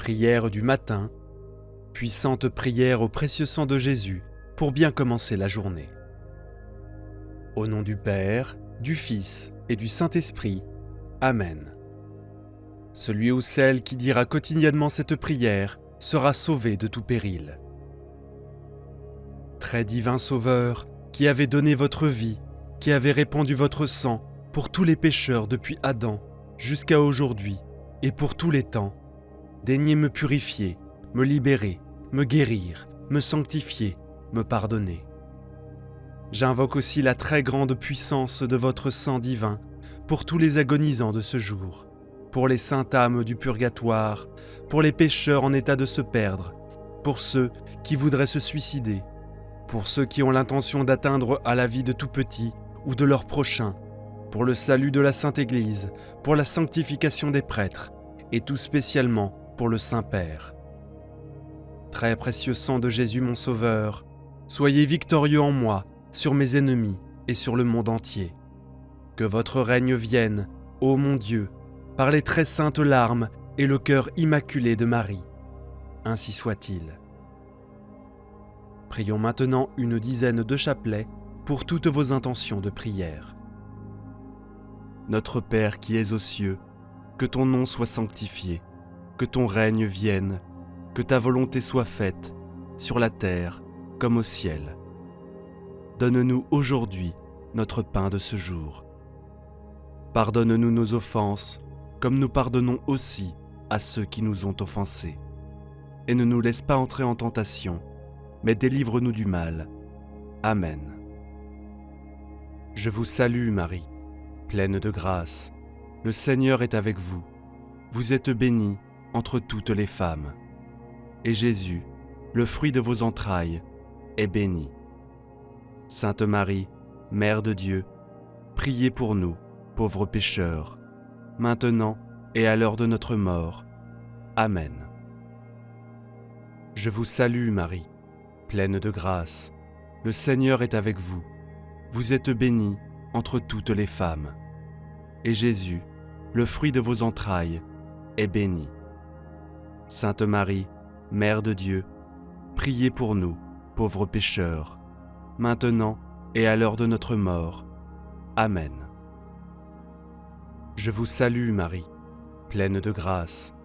Prière du matin, puissante prière au précieux sang de Jésus pour bien commencer la journée. Au nom du Père, du Fils et du Saint-Esprit. Amen. Celui ou celle qui dira quotidiennement cette prière sera sauvé de tout péril. Très divin Sauveur, qui avez donné votre vie, qui avez répandu votre sang pour tous les pécheurs depuis Adam jusqu'à aujourd'hui et pour tous les temps, daignez me purifier, me libérer, me guérir, me sanctifier, me pardonner. J'invoque aussi la très grande puissance de votre sang divin pour tous les agonisants de ce jour, pour les saintes âmes du purgatoire, pour les pécheurs en état de se perdre, pour ceux qui voudraient se suicider, pour ceux qui ont l'intention d'atteindre à la vie de tout petit ou de leur prochain, pour le salut de la Sainte Église, pour la sanctification des prêtres, et tout spécialement pour le Saint-Père. Très précieux sang de Jésus mon Sauveur, soyez victorieux en moi, sur mes ennemis et sur le monde entier. Que votre règne vienne, ô mon Dieu, par les très saintes larmes et le cœur immaculé de Marie. Ainsi soit-il. Prions maintenant une dizaine de chapelets pour toutes vos intentions de prière. Notre Père qui es aux cieux, que ton nom soit sanctifié, que ton règne vienne, que ta volonté soit faite, sur la terre comme au ciel. Donne-nous aujourd'hui notre pain de ce jour. Pardonne-nous nos offenses, comme nous pardonnons aussi à ceux qui nous ont offensés. Et ne nous laisse pas entrer en tentation, mais délivre-nous du mal. Amen. Je vous salue Marie, pleine de grâce. Le Seigneur est avec vous. Vous êtes bénie entre toutes les femmes. Et Jésus, le fruit de vos entrailles, est béni. Sainte Marie, Mère de Dieu, priez pour nous, pauvres pécheurs, maintenant et à l'heure de notre mort. Amen. Je vous salue Marie, pleine de grâce. Le Seigneur est avec vous. Vous êtes bénie entre toutes les femmes. Et Jésus, le fruit de vos entrailles, est béni. Sainte Marie, Mère de Dieu, priez pour nous, pauvres pécheurs, maintenant et à l'heure de notre mort. Amen. Je vous salue Marie, pleine de grâce.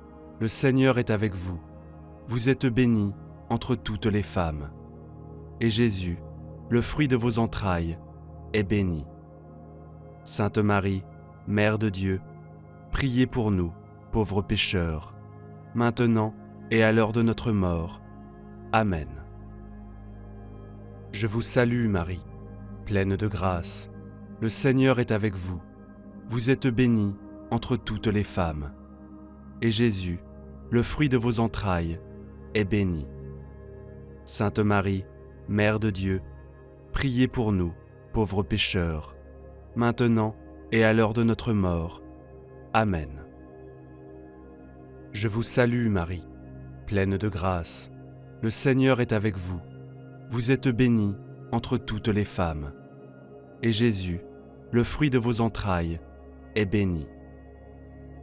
Le Seigneur est avec vous. Vous êtes bénie entre toutes les femmes. Et Jésus, le fruit de vos entrailles, est béni. Sainte Marie, Mère de Dieu, priez pour nous, pauvres pécheurs, maintenant et à l'heure de notre mort. Amen. Je vous salue Marie, pleine de grâce. Le Seigneur est avec vous. Vous êtes bénie entre toutes les femmes. Et Jésus, le fruit de vos entrailles, est béni. Sainte Marie, Mère de Dieu, priez pour nous, pauvres pécheurs, maintenant et à l'heure de notre mort. Amen. Je vous salue Marie, pleine de grâce. Le Seigneur est avec vous. Vous êtes bénie entre toutes les femmes. Et Jésus, le fruit de vos entrailles, est béni.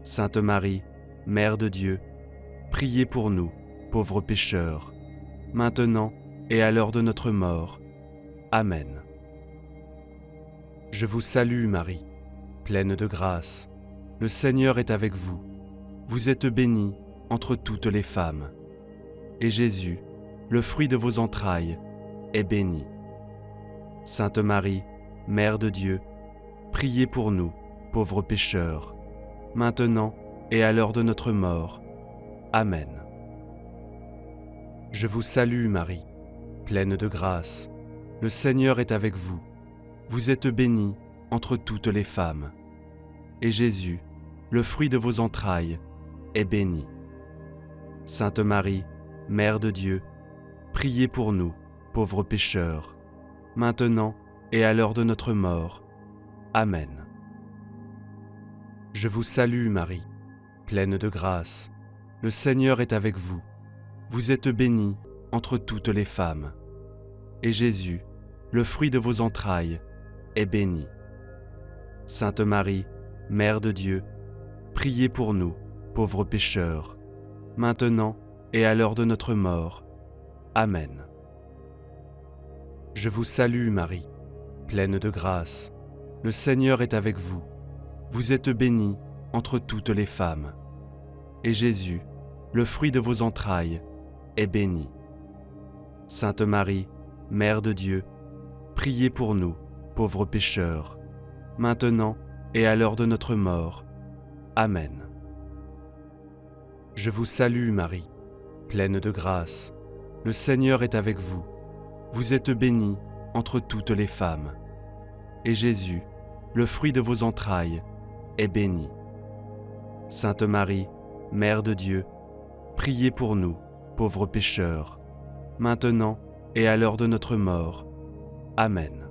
Sainte Marie, Mère de Dieu, priez pour nous, pauvres pécheurs, maintenant et à l'heure de notre mort. Amen. Je vous salue Marie, pleine de grâce. Le Seigneur est avec vous. Vous êtes bénie entre toutes les femmes. Et Jésus, le fruit de vos entrailles, est béni. Sainte Marie, Mère de Dieu, priez pour nous, pauvres pécheurs, maintenant et à l'heure de notre mort. Amen. Je vous salue Marie, pleine de grâce. Le Seigneur est avec vous. Vous êtes bénie entre toutes les femmes. Et Jésus, le fruit de vos entrailles, est béni. Sainte Marie, Mère de Dieu, priez pour nous, pauvres pécheurs, maintenant et à l'heure de notre mort. Amen. Je vous salue Marie, pleine de grâce. Le Seigneur est avec vous. Vous êtes bénie entre toutes les femmes. Et Jésus, le fruit de vos entrailles, est béni. Sainte Marie, Mère de Dieu, priez pour nous, pauvres pécheurs, maintenant et à l'heure de notre mort. Amen. Je vous salue Marie, pleine de grâce. Le Seigneur est avec vous. Vous êtes bénie entre toutes les femmes. Et Jésus, le fruit de vos entrailles, est béni. Sainte Marie, Mère de Dieu, priez pour nous, pauvres pécheurs, maintenant et à l'heure de notre mort. Amen. Je vous salue Marie, pleine de grâce. Le Seigneur est avec vous. Vous êtes bénie entre toutes les femmes. Et Jésus, le fruit de vos entrailles, est béni. Sainte Marie, Mère de Dieu, priez pour nous, pauvres pécheurs, maintenant et à l'heure de notre mort. Amen.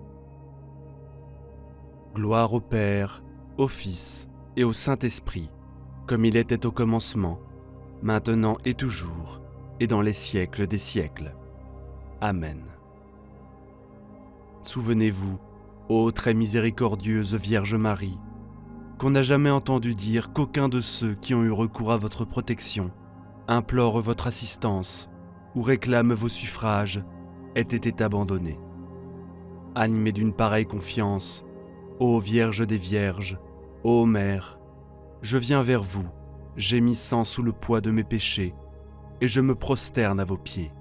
Gloire au Père, au Fils et au Saint-Esprit, comme il était au commencement, maintenant et toujours, et dans les siècles des siècles. Amen. Souvenez-vous, ô très miséricordieuse Vierge Marie, qu'on n'a jamais entendu dire qu'aucun de ceux qui ont eu recours à votre protection, implore votre assistance ou réclame vos suffrages, ait été abandonné. Animé d'une pareille confiance, ô Vierge des Vierges, ô Mère, je viens vers vous, gémissant sous le poids de mes péchés, et je me prosterne à vos pieds.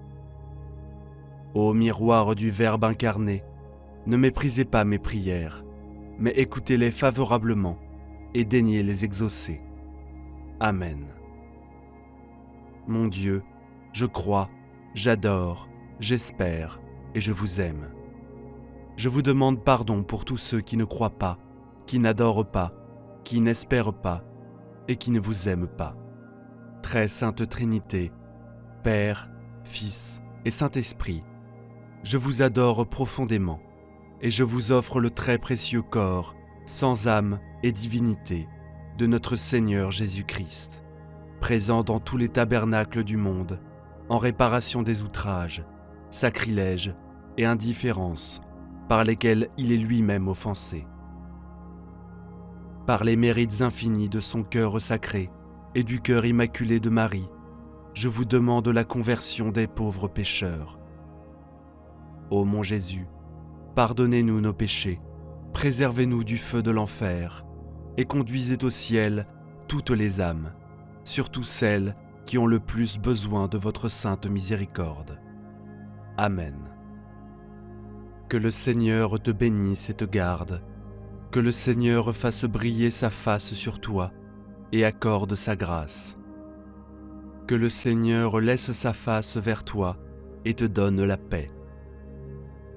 Ô miroir du Verbe incarné, ne méprisez pas mes prières, mais écoutez-les favorablement et daignez les exaucer. Amen. Mon Dieu, je crois, j'adore, j'espère et je vous aime. Je vous demande pardon pour tous ceux qui ne croient pas, qui n'adorent pas, qui n'espèrent pas et qui ne vous aiment pas. Très sainte Trinité, Père, Fils et Saint-Esprit, je vous adore profondément et je vous offre le très précieux corps, sans âme et divinité, de notre Seigneur Jésus-Christ, présent dans tous les tabernacles du monde, en réparation des outrages, sacrilèges et indifférences par lesquels il est lui-même offensé. Par les mérites infinis de son cœur sacré et du cœur immaculé de Marie, je vous demande la conversion des pauvres pécheurs. Ô mon Jésus, pardonnez-nous nos péchés, préservez-nous du feu de l'enfer et conduisez au ciel toutes les âmes, surtout celles qui ont le plus besoin de votre sainte miséricorde. Amen. Que le Seigneur te bénisse et te garde, que le Seigneur fasse briller sa face sur toi et accorde sa grâce. Que le Seigneur laisse sa face vers toi et te donne la paix.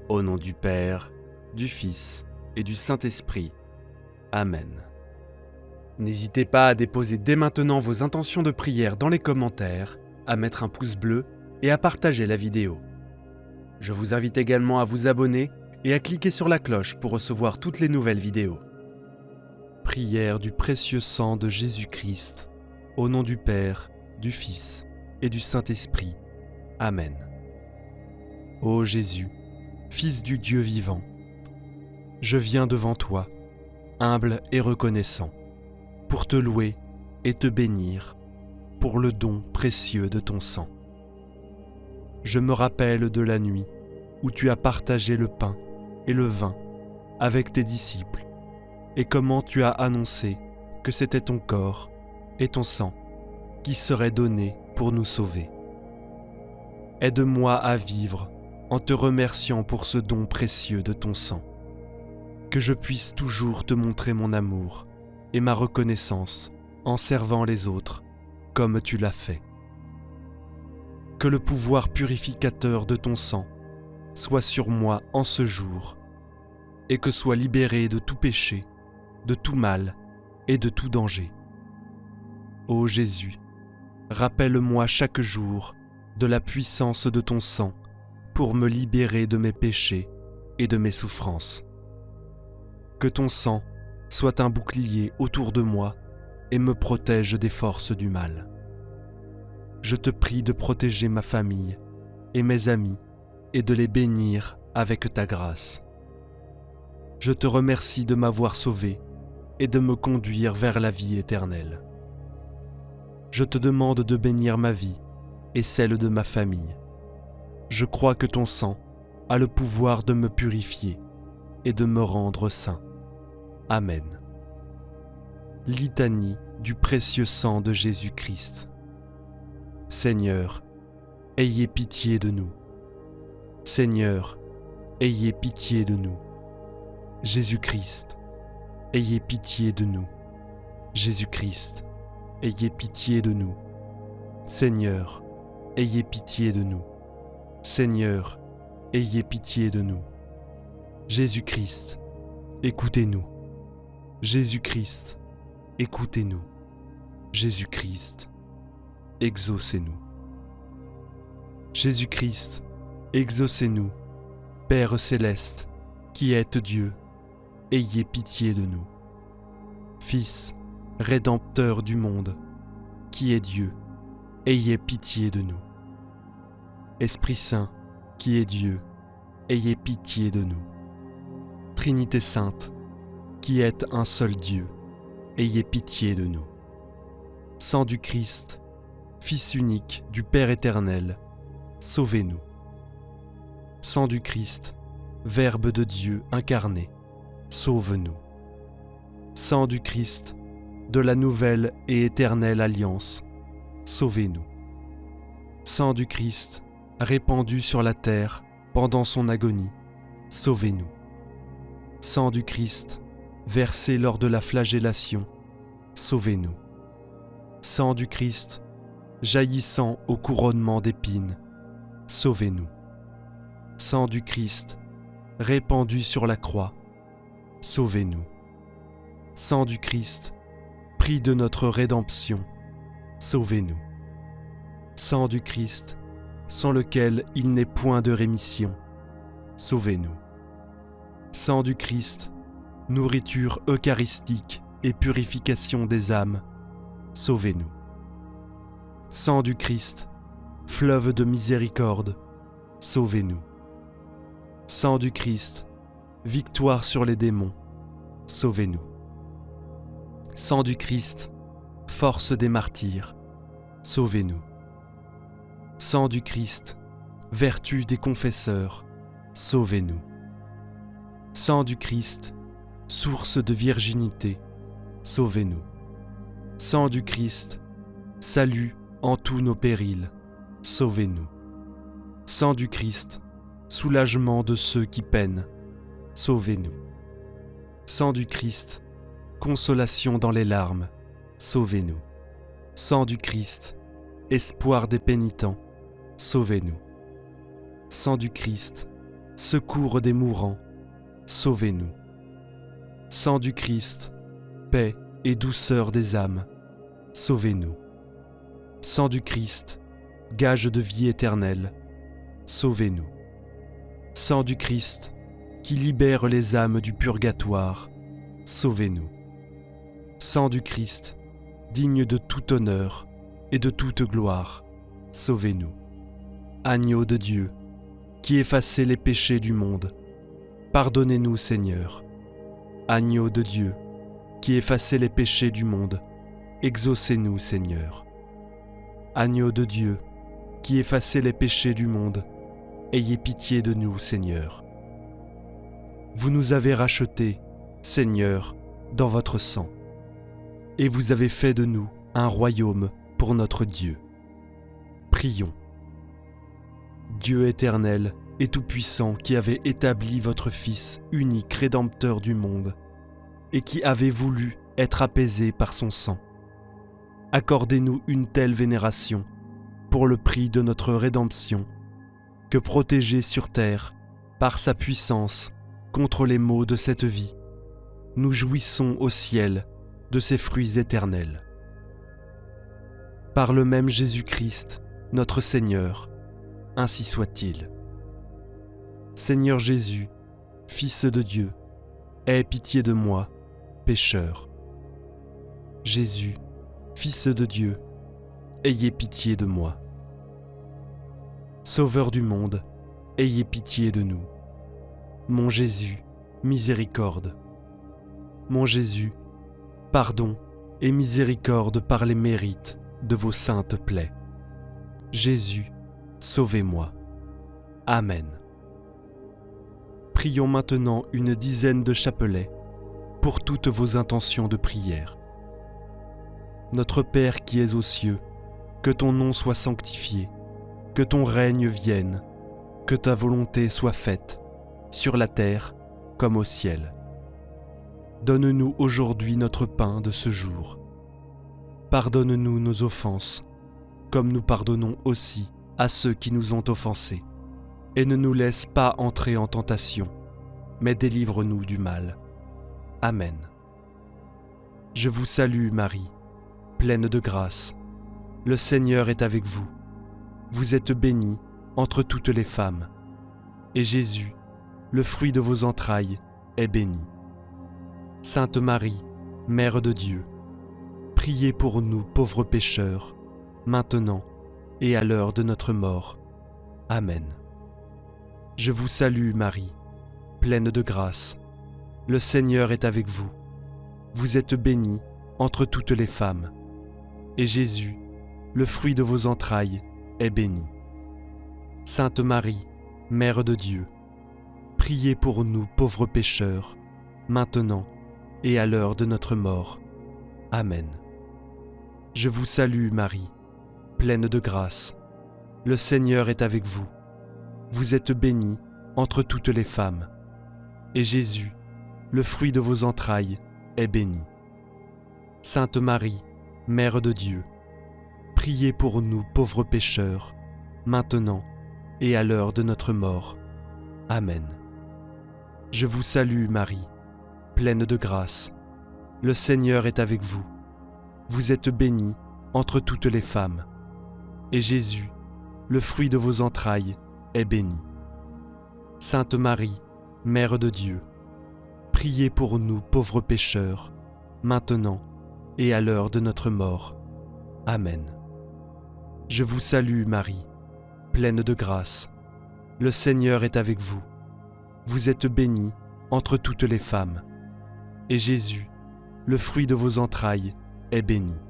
Au nom du Père, du Fils et du Saint-Esprit. Amen. N'hésitez pas à déposer dès maintenant vos intentions de prière dans les commentaires, à mettre un pouce bleu et à partager la vidéo. Je vous invite également à vous abonner et à cliquer sur la cloche pour recevoir toutes les nouvelles vidéos. Prière du précieux sang de Jésus-Christ, au nom du Père, du Fils et du Saint-Esprit. Amen. Ô Jésus, Fils du Dieu vivant, je viens devant toi, humble et reconnaissant, pour te louer et te bénir pour le don précieux de ton sang. Je me rappelle de la nuit où tu as partagé le pain et le vin avec tes disciples et comment tu as annoncé que c'était ton corps et ton sang qui seraient donnés pour nous sauver. Aide-moi à vivre en te remerciant pour ce don précieux de ton sang, que je puisse toujours te montrer mon amour et ma reconnaissance en servant les autres comme tu l'as fait. Que le pouvoir purificateur de ton sang soit sur moi en ce jour et que sois libéré de tout péché, de tout mal et de tout danger. Ô Jésus, rappelle-moi chaque jour de la puissance de ton sang pour me libérer de mes péchés et de mes souffrances. Que ton sang soit un bouclier autour de moi et me protège des forces du mal. Je te prie de protéger ma famille et mes amis et de les bénir avec ta grâce. Je te remercie de m'avoir sauvé et de me conduire vers la vie éternelle. je te demande de bénir ma vie et celle de ma famille. Je crois que ton sang a le pouvoir de me purifier et de me rendre saint. Amen. Litanie du précieux sang de Jésus-Christ. Seigneur, ayez pitié de nous. Seigneur, ayez pitié de nous. Jésus-Christ, ayez pitié de nous. Jésus-Christ, ayez pitié de nous. Seigneur, ayez pitié de nous. Seigneur, ayez pitié de nous. Jésus-Christ, écoutez-nous. Jésus-Christ, écoutez-nous. Jésus-Christ, exaucez-nous. Jésus-Christ, exaucez-nous. Père céleste, qui êtes Dieu, ayez pitié de nous. Fils, Rédempteur du monde, qui est Dieu, ayez pitié de nous. Esprit Saint, qui est Dieu, ayez pitié de nous. Trinité Sainte, qui êtes un seul Dieu, ayez pitié de nous. Sang du Christ, Fils unique du Père éternel, sauvez-nous. Sang du Christ, Verbe de Dieu incarné, sauve-nous. Sang du Christ, de la nouvelle et éternelle alliance, sauvez-nous. Sang du Christ, répandu sur la terre pendant son agonie, sauvez-nous. Sang du Christ, versé lors de la flagellation, sauvez-nous. Sang du Christ, jaillissant au couronnement d'épines, sauvez-nous. Sang du Christ, répandu sur la croix, sauvez-nous. Sang du Christ, prix de notre rédemption, sauvez-nous. Sang du Christ, sans lequel il n'est point de rémission, sauvez-nous. Sang du Christ, nourriture eucharistique et purification des âmes, sauvez-nous. Sang du Christ, fleuve de miséricorde, sauvez-nous. Sang du Christ, victoire sur les démons, sauvez-nous. Sang du Christ, force des martyrs, sauvez-nous. Sang du Christ, vertu des confesseurs, sauvez-nous. Sang du Christ, source de virginité, sauvez-nous. Sang du Christ, salut en tous nos périls, sauvez-nous. Sang du Christ, soulagement de ceux qui peinent, sauvez-nous. Sang du Christ, consolation dans les larmes, sauvez-nous. Sang du Christ, espoir des pénitents, sauvez-nous. Sang du Christ, secours des mourants, sauvez-nous. Sang du Christ, paix et douceur des âmes, sauvez-nous. Sang du Christ, gage de vie éternelle, sauvez-nous. Sang du Christ, qui libère les âmes du purgatoire, sauvez-nous. Sang du Christ, digne de tout honneur et de toute gloire, sauvez-nous. Agneau de Dieu, qui effacez les péchés du monde, pardonnez-nous Seigneur. Agneau de Dieu, qui effacez les péchés du monde, exaucez-nous Seigneur. Agneau de Dieu, qui effacez les péchés du monde, ayez pitié de nous Seigneur. Vous nous avez rachetés, Seigneur, dans votre sang, et vous avez fait de nous un royaume pour notre Dieu. Prions. Dieu éternel et tout-puissant qui avez établi votre Fils unique Rédempteur du monde et qui avez voulu être apaisé par son sang, accordez-nous une telle vénération pour le prix de notre rédemption que protégés sur terre par sa puissance contre les maux de cette vie, nous jouissons au ciel de ses fruits éternels. Par le même Jésus-Christ, notre Seigneur, ainsi soit-il. Seigneur Jésus, Fils de Dieu, aie pitié de moi, pécheur. Jésus, Fils de Dieu, ayez pitié de moi. Sauveur du monde, ayez pitié de nous. Mon Jésus, miséricorde. Mon Jésus, pardon et miséricorde par les mérites de vos saintes plaies. Jésus, sauvez-moi. Amen. Prions maintenant une dizaine de chapelets pour toutes vos intentions de prière. Notre Père qui es aux cieux, que ton nom soit sanctifié, que ton règne vienne, que ta volonté soit faite, sur la terre comme au ciel. Donne-nous aujourd'hui notre pain de ce jour. Pardonne-nous nos offenses, comme nous pardonnons aussi à ceux qui nous ont offensés. Et ne nous laisse pas entrer en tentation, mais délivre-nous du mal. Amen. Je vous salue Marie, pleine de grâce. Le Seigneur est avec vous. Vous êtes bénie entre toutes les femmes. Et Jésus, le fruit de vos entrailles, est béni. Sainte Marie, Mère de Dieu, priez pour nous pauvres pécheurs, maintenant et à l'heure de notre mort. Amen. Je vous salue Marie, pleine de grâce. Le Seigneur est avec vous. Vous êtes bénie entre toutes les femmes. Et Jésus, le fruit de vos entrailles, est béni. Sainte Marie, Mère de Dieu, priez pour nous pauvres pécheurs, maintenant et à l'heure de notre mort. Amen. Je vous salue Marie, pleine de grâce. Le Seigneur est avec vous. Vous êtes bénie entre toutes les femmes. Et Jésus, le fruit de vos entrailles, est béni. Sainte Marie, Mère de Dieu, priez pour nous pauvres pécheurs, maintenant et à l'heure de notre mort. Amen. Je vous salue Marie, pleine de grâce. Le Seigneur est avec vous. Vous êtes bénie entre toutes les femmes. Et Jésus, le fruit de vos entrailles, est béni. Sainte Marie, Mère de Dieu, priez pour nous pauvres pécheurs, maintenant et à l'heure de notre mort. Amen. Je vous salue Marie, pleine de grâce. Le Seigneur est avec vous. Vous êtes bénie entre toutes les femmes. Et Jésus, le fruit de vos entrailles, est béni.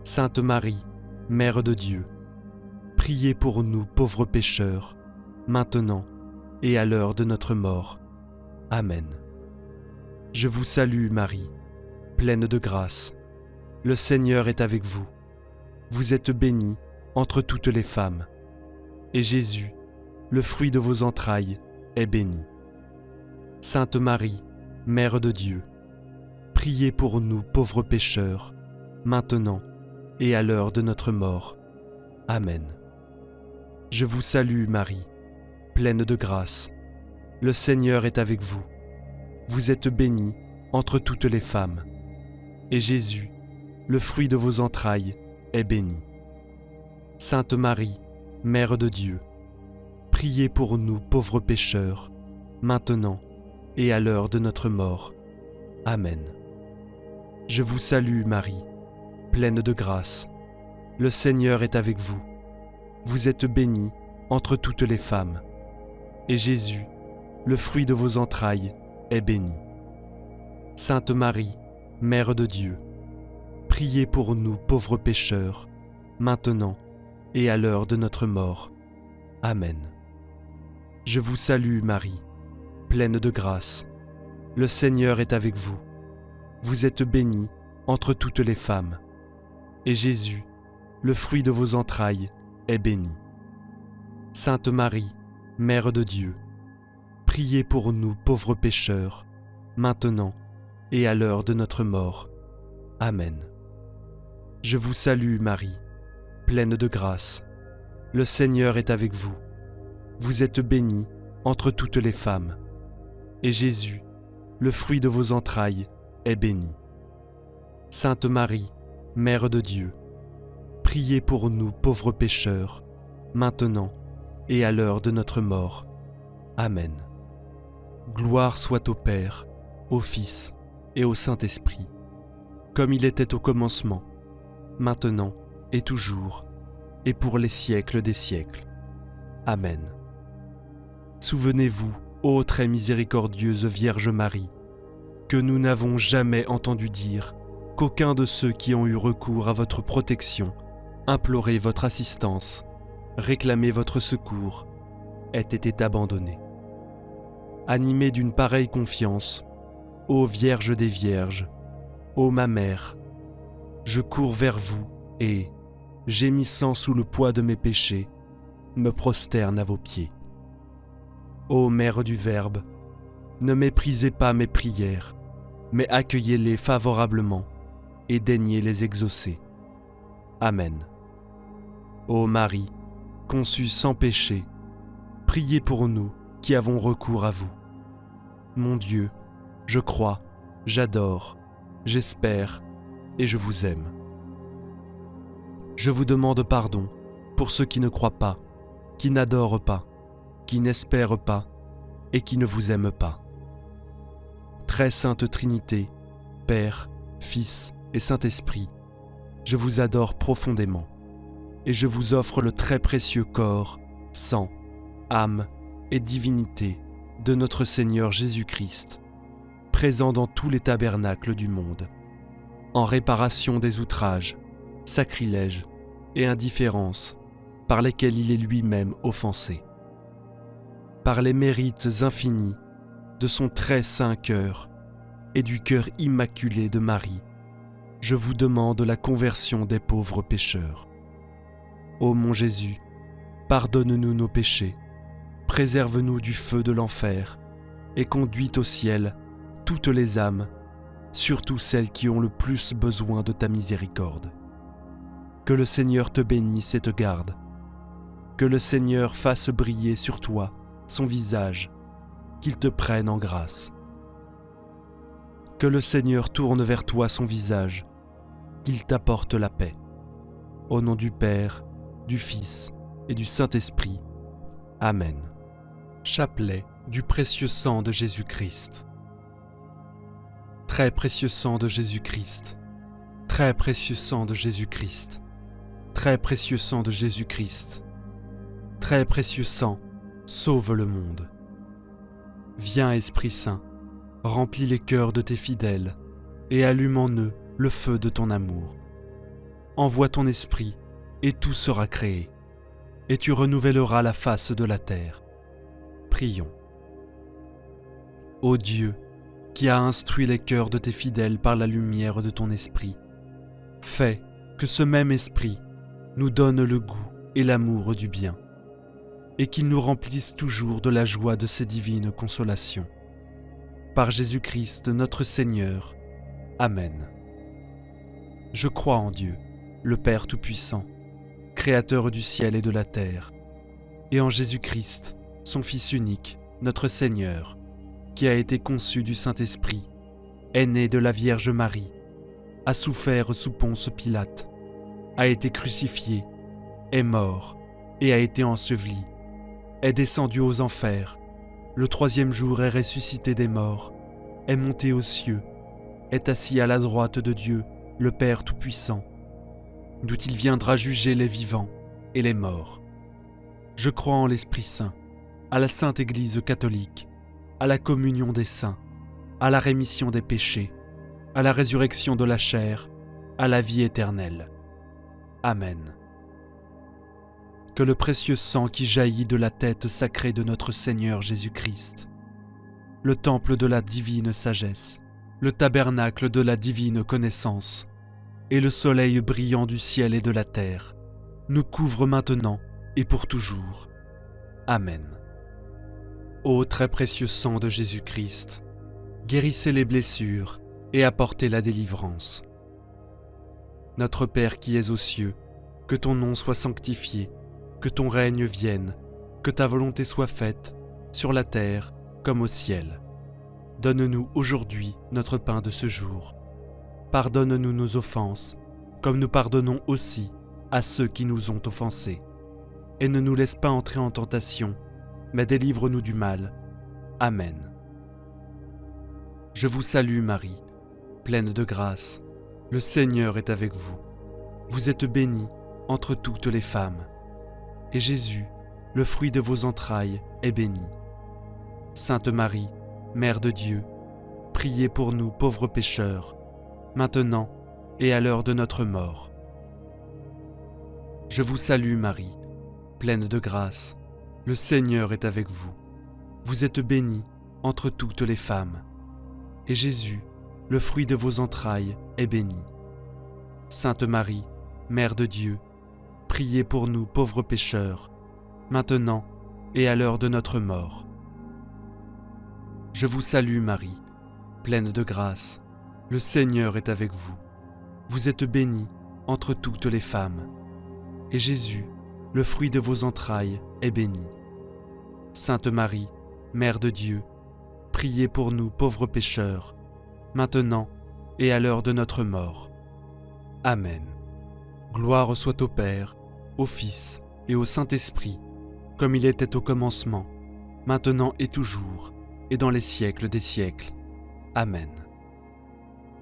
Sainte Marie, Mère de Dieu, priez pour nous pauvres pécheurs, maintenant et à l'heure de notre mort. Amen. Je vous salue Marie, pleine de grâce. Le Seigneur est avec vous. Vous êtes bénie entre toutes les femmes. Et Jésus, le fruit de vos entrailles, est béni. Sainte Marie, Mère de Dieu, priez pour nous pauvres pécheurs, maintenant et à l'heure de notre mort. Amen. Je vous salue Marie, pleine de grâce. Le Seigneur est avec vous. Vous êtes bénie entre toutes les femmes. Et Jésus, le fruit de vos entrailles, est béni. Sainte Marie, Mère de Dieu, priez pour nous pauvres pécheurs, maintenant et à l'heure de notre mort. Amen. Je vous salue Marie, pleine de grâce. Le Seigneur est avec vous. Vous êtes bénie entre toutes les femmes. Et Jésus, le fruit de vos entrailles, est béni. Sainte Marie, Mère de Dieu, priez pour nous pauvres pécheurs, maintenant et à l'heure de notre mort. Amen. Je vous salue Marie, pleine de grâce. Le Seigneur est avec vous. Vous êtes bénie entre toutes les femmes. Et Jésus, le fruit de vos entrailles, est béni. Sainte Marie, Mère de Dieu, priez pour nous pauvres pécheurs, maintenant et à l'heure de notre mort. Amen. Je vous salue Marie, pleine de grâce. Le Seigneur est avec vous. Vous êtes bénie entre toutes les femmes. Et Jésus, le fruit de vos entrailles, est béni. Sainte Marie, Mère de Dieu, priez pour nous pauvres pécheurs, maintenant et à l'heure de notre mort. Amen. Gloire soit au Père, au Fils et au Saint-Esprit, comme il était au commencement, maintenant et toujours, et pour les siècles des siècles. Amen. Souvenez-vous, ô très miséricordieuse Vierge Marie, que nous n'avons jamais entendu dire qu'aucun de ceux qui ont eu recours à votre protection, imploré votre assistance, réclamé votre secours, ait été abandonné. Animé d'une pareille confiance, ô Vierge des Vierges, ô ma mère, je cours vers vous et, gémissant sous le poids de mes péchés, me prosterne à vos pieds. Ô Mère du Verbe, ne méprisez pas mes prières, mais accueillez-les favorablement et daignez les exaucer. Amen. Ô Marie, conçue sans péché, priez pour nous qui avons recours à vous. Mon Dieu, je crois, j'adore, j'espère et je vous aime. Je vous demande pardon pour ceux qui ne croient pas, qui n'adorent pas, qui n'espèrent pas et qui ne vous aiment pas. Très sainte Trinité, Père, Fils et Saint-Esprit, je vous adore profondément et je vous offre le très précieux corps, sang, âme et divinité de notre Seigneur Jésus-Christ, présent dans tous les tabernacles du monde, en réparation des outrages, sacrilèges et indifférences par lesquels il est lui-même offensé. Par les mérites infinis de son très saint cœur et du cœur immaculé de Marie, je vous demande la conversion des pauvres pécheurs. Ô mon Jésus, pardonne-nous nos péchés, préserve-nous du feu de l'enfer et conduis au ciel toutes les âmes, surtout celles qui ont le plus besoin de ta miséricorde. Que le Seigneur te bénisse et te garde. Que le Seigneur fasse briller sur toi son visage, qu'il te prenne en grâce. Que le Seigneur tourne vers toi son visage, qu'il t'apporte la paix. Au nom du Père, du Fils et du Saint-Esprit. Amen. Chapelet du précieux sang de Jésus-Christ. Très précieux sang de Jésus-Christ. Très précieux sang de Jésus-Christ. Très précieux sang de Jésus-Christ. Très précieux sang, sauve le monde. Viens, Esprit Saint, remplis les cœurs de tes fidèles et allume en eux le feu de ton amour. Envoie ton esprit et tout sera créé, et tu renouvelleras la face de la terre. Prions. Ô Dieu, qui as instruit les cœurs de tes fidèles par la lumière de ton esprit, fais que ce même esprit nous donne le goût et l'amour du bien, et qu'il nous remplisse toujours de la joie de ses divines consolations. Par Jésus-Christ notre Seigneur. Amen. Je crois en Dieu, le Père Tout-Puissant, Créateur du ciel et de la terre, et en Jésus-Christ, son Fils unique, notre Seigneur, qui a été conçu du Saint-Esprit, est né de la Vierge Marie, a souffert sous Ponce Pilate, a été crucifié, est mort et a été enseveli, est descendu aux enfers, le troisième jour est ressuscité des morts, est monté aux cieux, est assis à la droite de Dieu, le Père Tout-Puissant, d'où il viendra juger les vivants et les morts. Je crois en l'Esprit Saint, à la Sainte Église catholique, à la communion des saints, à la rémission des péchés, à la résurrection de la chair, à la vie éternelle. Amen. Que le précieux sang qui jaillit de la tête sacrée de notre Seigneur Jésus-Christ, le temple de la divine sagesse, le tabernacle de la divine connaissance, et le soleil brillant du ciel et de la terre, nous couvre maintenant et pour toujours. Amen. Ô très précieux sang de Jésus-Christ, guérissez les blessures et apportez la délivrance. Notre Père qui es aux cieux, que ton nom soit sanctifié, que ton règne vienne, que ta volonté soit faite, sur la terre comme au ciel. Donne-nous aujourd'hui notre pain de ce jour. Pardonne-nous nos offenses, comme nous pardonnons aussi à ceux qui nous ont offensés. Et ne nous laisse pas entrer en tentation, mais délivre-nous du mal. Amen. Je vous salue Marie, pleine de grâce. Le Seigneur est avec vous. Vous êtes bénie entre toutes les femmes. Et Jésus, le fruit de vos entrailles, est béni. Sainte Marie, Mère de Dieu, priez pour nous pauvres pécheurs, maintenant et à l'heure de notre mort. Je vous salue Marie, pleine de grâce, le Seigneur est avec vous. Vous êtes bénie entre toutes les femmes, et Jésus, le fruit de vos entrailles, est béni. Sainte Marie, Mère de Dieu, priez pour nous pauvres pécheurs, maintenant et à l'heure de notre mort. Je vous salue Marie, pleine de grâce, le Seigneur est avec vous. Vous êtes bénie entre toutes les femmes, et Jésus, le fruit de vos entrailles, est béni. Sainte Marie, Mère de Dieu, priez pour nous pauvres pécheurs, maintenant et à l'heure de notre mort. Amen. Gloire soit au Père, au Fils et au Saint-Esprit, comme il était au commencement, maintenant et toujours, et dans les siècles des siècles. Amen.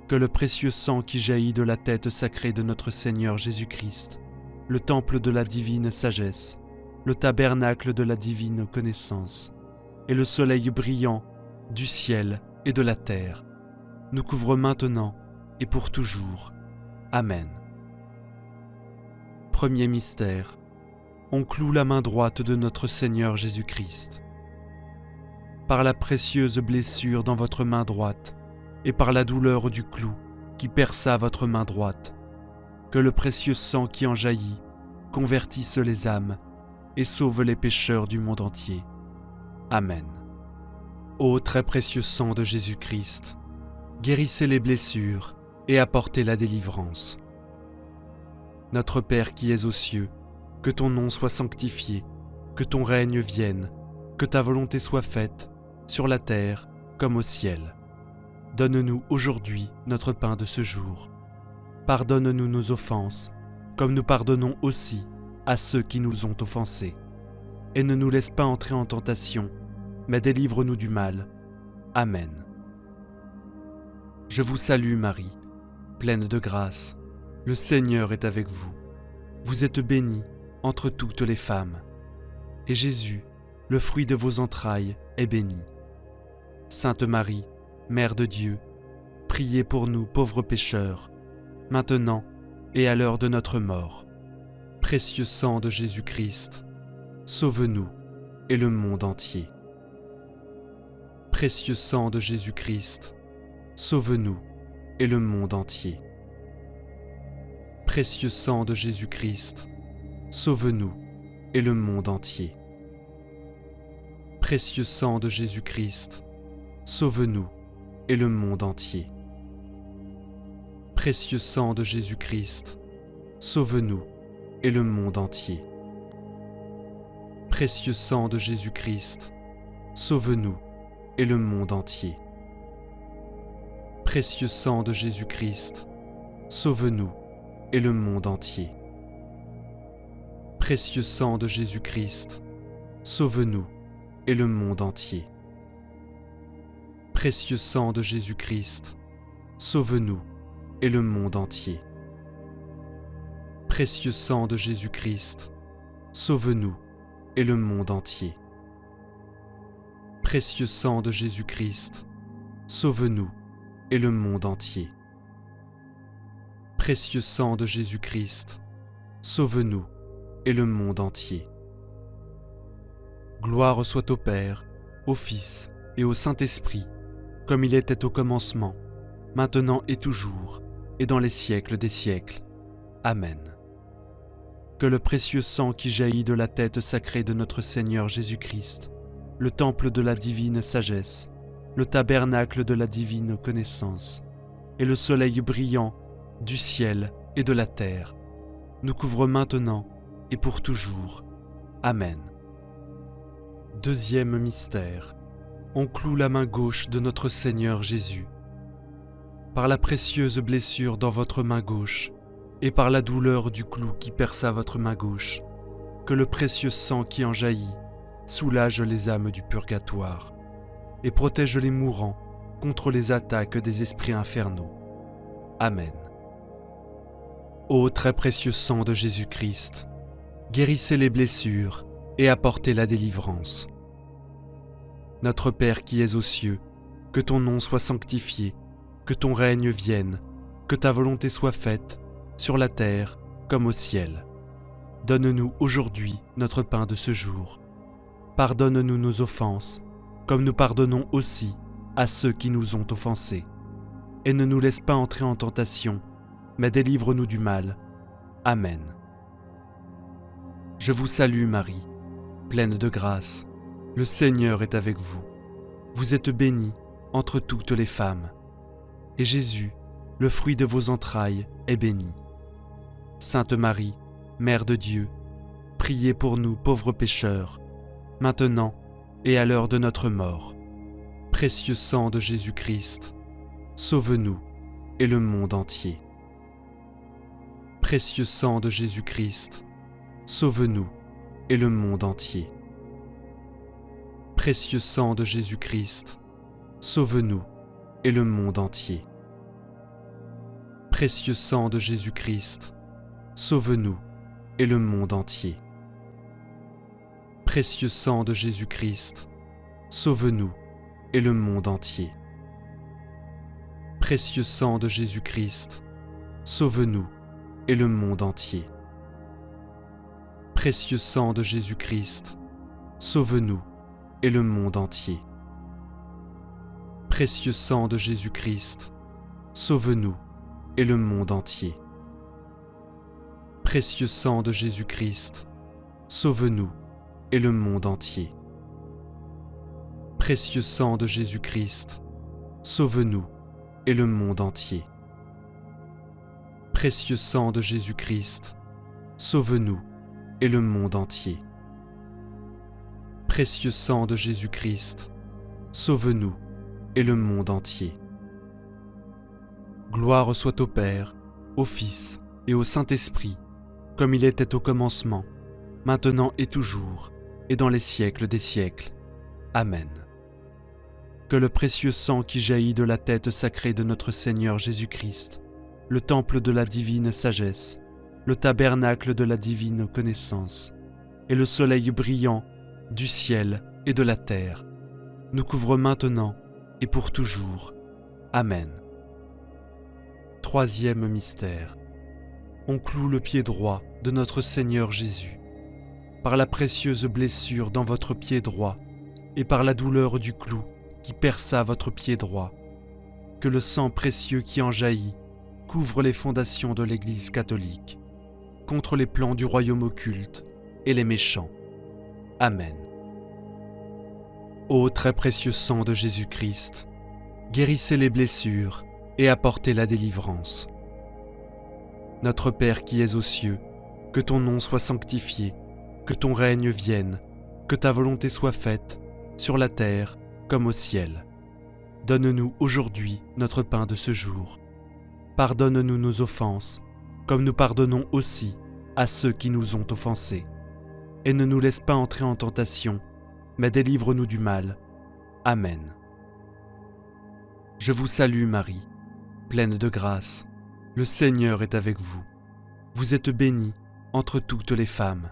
Que le précieux sang qui jaillit de la tête sacrée de notre Seigneur Jésus-Christ, le temple de la divine sagesse, le tabernacle de la divine connaissance, et le soleil brillant du ciel et de la terre, nous couvre maintenant et pour toujours. Amen. Premier mystère, on cloue la main droite de notre Seigneur Jésus-Christ. Par la précieuse blessure dans votre main droite, et par la douleur du clou qui perça votre main droite, que le précieux sang qui en jaillit convertisse les âmes et sauve les pécheurs du monde entier. Amen. Ô très précieux sang de Jésus-Christ, guérissez les blessures et apportez la délivrance. Notre Père qui es aux cieux, que ton nom soit sanctifié, que ton règne vienne, que ta volonté soit faite, sur la terre comme au ciel. Donne-nous aujourd'hui notre pain de ce jour. Pardonne-nous nos offenses, comme nous pardonnons aussi à ceux qui nous ont offensés. Et ne nous laisse pas entrer en tentation, mais délivre-nous du mal. Amen. Je vous salue Marie, pleine de grâce, le Seigneur est avec vous. Vous êtes bénie entre toutes les femmes, et Jésus, le fruit de vos entrailles, est béni. Sainte Marie, Mère de Dieu, priez pour nous pauvres pécheurs, maintenant et à l'heure de notre mort. Précieux sang de Jésus-Christ, sauve-nous et le monde entier. Précieux sang de Jésus-Christ, sauve-nous et le monde entier. Précieux sang de Jésus-Christ, sauve-nous et le monde entier. Précieux sang de Jésus-Christ, sauve-nous et le monde entier. Précieux sang de Jésus-Christ, sauve-nous et le monde entier. Précieux sang de Jésus-Christ, sauve-nous et le monde entier. Précieux sang de Jésus-Christ, sauve-nous et le monde entier. Précieux sang de Jésus-Christ, sauve-nous et le monde entier. Précieux sang de Jésus-Christ, sauve-nous et le monde entier. Précieux sang de Jésus-Christ, sauve-nous et le monde entier. Précieux sang de Jésus-Christ, sauve-nous et le monde entier. Précieux sang de Jésus-Christ, sauve-nous et le monde entier. Gloire soit au Père, au Fils et au Saint-Esprit, comme il était au commencement, maintenant et toujours, et dans les siècles des siècles. Amen. Que le précieux sang qui jaillit de la tête sacrée de notre Seigneur Jésus-Christ, le temple de la divine sagesse, le tabernacle de la divine connaissance, et le soleil brillant du ciel et de la terre, nous couvre maintenant et pour toujours. Amen. Deuxième mystère. On cloue la main gauche de notre Seigneur Jésus. Par la précieuse blessure dans votre main gauche, et par la douleur du clou qui perça votre main gauche, que le précieux sang qui en jaillit soulage les âmes du purgatoire et protège les mourants contre les attaques des esprits infernaux. Amen. Ô très précieux sang de Jésus-Christ, guérissez les blessures et apportez la délivrance. Notre Père qui es aux cieux, que ton nom soit sanctifié, que ton règne vienne, que ta volonté soit faite, sur la terre comme au ciel. Donne-nous aujourd'hui notre pain de ce jour. Pardonne-nous nos offenses, comme nous pardonnons aussi à ceux qui nous ont offensés. Et ne nous laisse pas entrer en tentation, mais délivre-nous du mal. Amen. Je vous salue Marie, pleine de grâce. Le Seigneur est avec vous. Vous êtes bénie entre toutes les femmes. Et Jésus, le fruit de vos entrailles, est béni. Sainte Marie, Mère de Dieu, priez pour nous pauvres pécheurs, maintenant et à l'heure de notre mort. Précieux sang de Jésus-Christ, sauve-nous et le monde entier. Précieux sang de Jésus-Christ, sauve-nous et le monde entier. Précieux sang de Jésus-Christ, sauve-nous et le monde entier. Précieux sang de Jésus-Christ, sauve-nous et le monde entier. Précieux sang de Jésus-Christ, sauve-nous et le monde entier. Précieux sang de Jésus-Christ, sauve-nous et le monde entier. Précieux sang de Jésus-Christ, sauve-nous et le monde entier. Précieux sang de Jésus-Christ, sauve-nous et le monde entier. Précieux sang de Jésus-Christ, sauve-nous et le monde entier. Précieux sang de Jésus-Christ, sauve-nous et le monde entier. Précieux sang de Jésus-Christ, sauve-nous et le monde entier. Précieux sang de Jésus-Christ, sauve-nous et le monde entier. Gloire soit au Père, au Fils et au Saint-Esprit, comme il était au commencement, maintenant et toujours, et dans les siècles des siècles. Amen. Que le précieux sang qui jaillit de la tête sacrée de notre Seigneur Jésus-Christ, le temple de la divine sagesse, le tabernacle de la divine connaissance, et le soleil brillant du ciel et de la terre, nous couvre maintenant et pour toujours. Amen. Troisième mystère. On cloue le pied droit de notre Seigneur Jésus. Par la précieuse blessure dans votre pied droit et par la douleur du clou qui perça votre pied droit, que le sang précieux qui en jaillit couvre les fondations de l'Église catholique, contre les plans du royaume occulte et les méchants. Amen. Ô très précieux sang de Jésus-Christ, guérissez les blessures et apportez la délivrance. Notre Père qui es aux cieux, que ton nom soit sanctifié, que ton règne vienne, que ta volonté soit faite, sur la terre comme au ciel. Donne-nous aujourd'hui notre pain de ce jour. Pardonne-nous nos offenses, comme nous pardonnons aussi à ceux qui nous ont offensés. Et ne nous laisse pas entrer en tentation, mais délivre-nous du mal. Amen. Je vous salue Marie, pleine de grâce. Le Seigneur est avec vous. Vous êtes bénie entre toutes les femmes.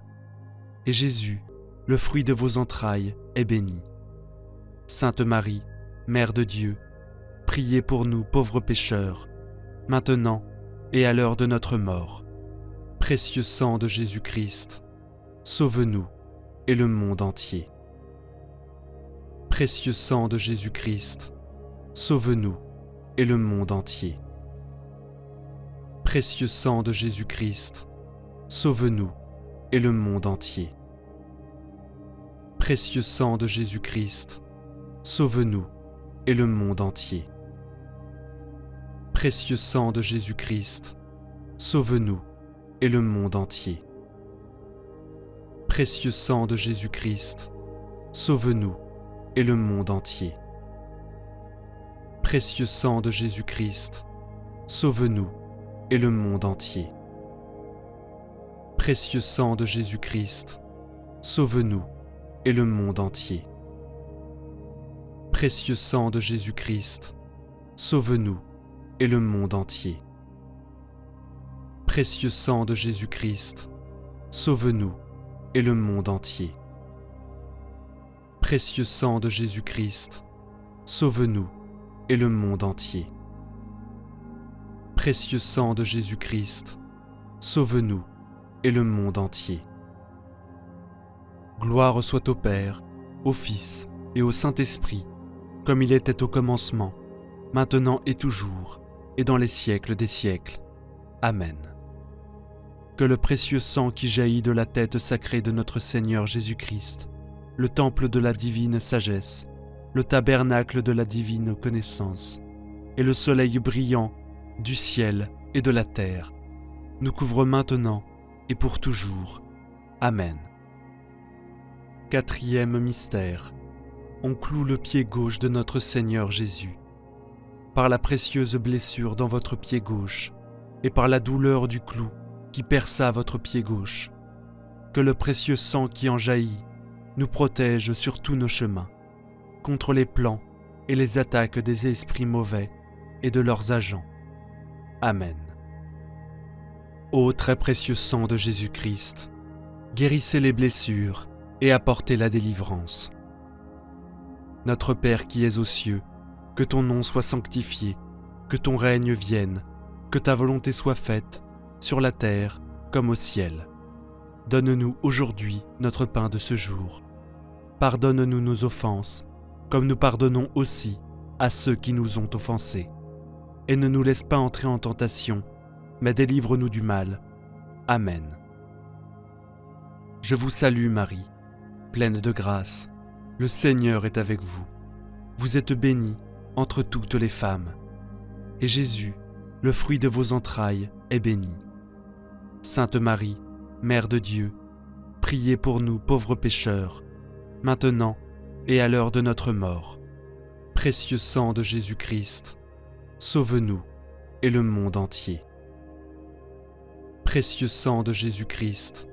Et Jésus, le fruit de vos entrailles, est béni. Sainte Marie, Mère de Dieu, priez pour nous pauvres pécheurs, maintenant et à l'heure de notre mort. Précieux sang de Jésus-Christ, sauve-nous et le monde entier. Précieux sang de Jésus-Christ, sauve-nous et le monde entier. Précieux sang de Jésus-Christ, sauve-nous et le monde entier. Précieux sang de Jésus-Christ, sauve-nous et le monde entier. Précieux sang de Jésus-Christ, sauve-nous et le monde entier. Précieux sang de Jésus-Christ, sauve-nous et le monde entier. Précieux sang de Jésus-Christ, sauve-nous et le monde entier. Précieux sang de Jésus-Christ, sauve-nous et le monde entier. Précieux sang de Jésus-Christ, sauve-nous et le monde entier. Précieux sang de Jésus-Christ, sauve-nous et le monde entier. Précieux sang de Jésus-Christ, sauve-nous et le monde entier. Précieux sang de Jésus-Christ, sauve-nous et le monde entier. Gloire soit au Père, au Fils et au Saint-Esprit, comme il était au commencement, maintenant et toujours, et dans les siècles des siècles. Amen. Que le précieux sang qui jaillit de la tête sacrée de notre Seigneur Jésus-Christ, le temple de la divine sagesse, le tabernacle de la divine connaissance, et le soleil brillant du ciel et de la terre, nous couvre maintenant et pour toujours. Amen. Quatrième mystère. On cloue le pied gauche de notre Seigneur Jésus. Par la précieuse blessure dans votre pied gauche, et par la douleur du clou qui perça votre pied gauche, que le précieux sang qui en jaillit nous protège sur tous nos chemins, contre les plans et les attaques des esprits mauvais et de leurs agents. Amen. Ô très précieux sang de Jésus-Christ, guérissez les blessures et apportez la délivrance. Notre Père qui es aux cieux, que ton nom soit sanctifié, que ton règne vienne, que ta volonté soit faite, sur la terre comme au ciel. Donne-nous aujourd'hui notre pain de ce jour. Pardonne-nous nos offenses, comme nous pardonnons aussi à ceux qui nous ont offensés. Et ne nous laisse pas entrer en tentation, mais délivre-nous du mal. Amen. Je vous salue Marie, pleine de grâce. Le Seigneur est avec vous. Vous êtes bénie entre toutes les femmes. Et Jésus, le fruit de vos entrailles, est béni. Sainte Marie, Mère de Dieu, priez pour nous pauvres pécheurs, maintenant et à l'heure de notre mort. Précieux sang de Jésus-Christ, sauve-nous et le monde entier. Précieux sang de Jésus-Christ,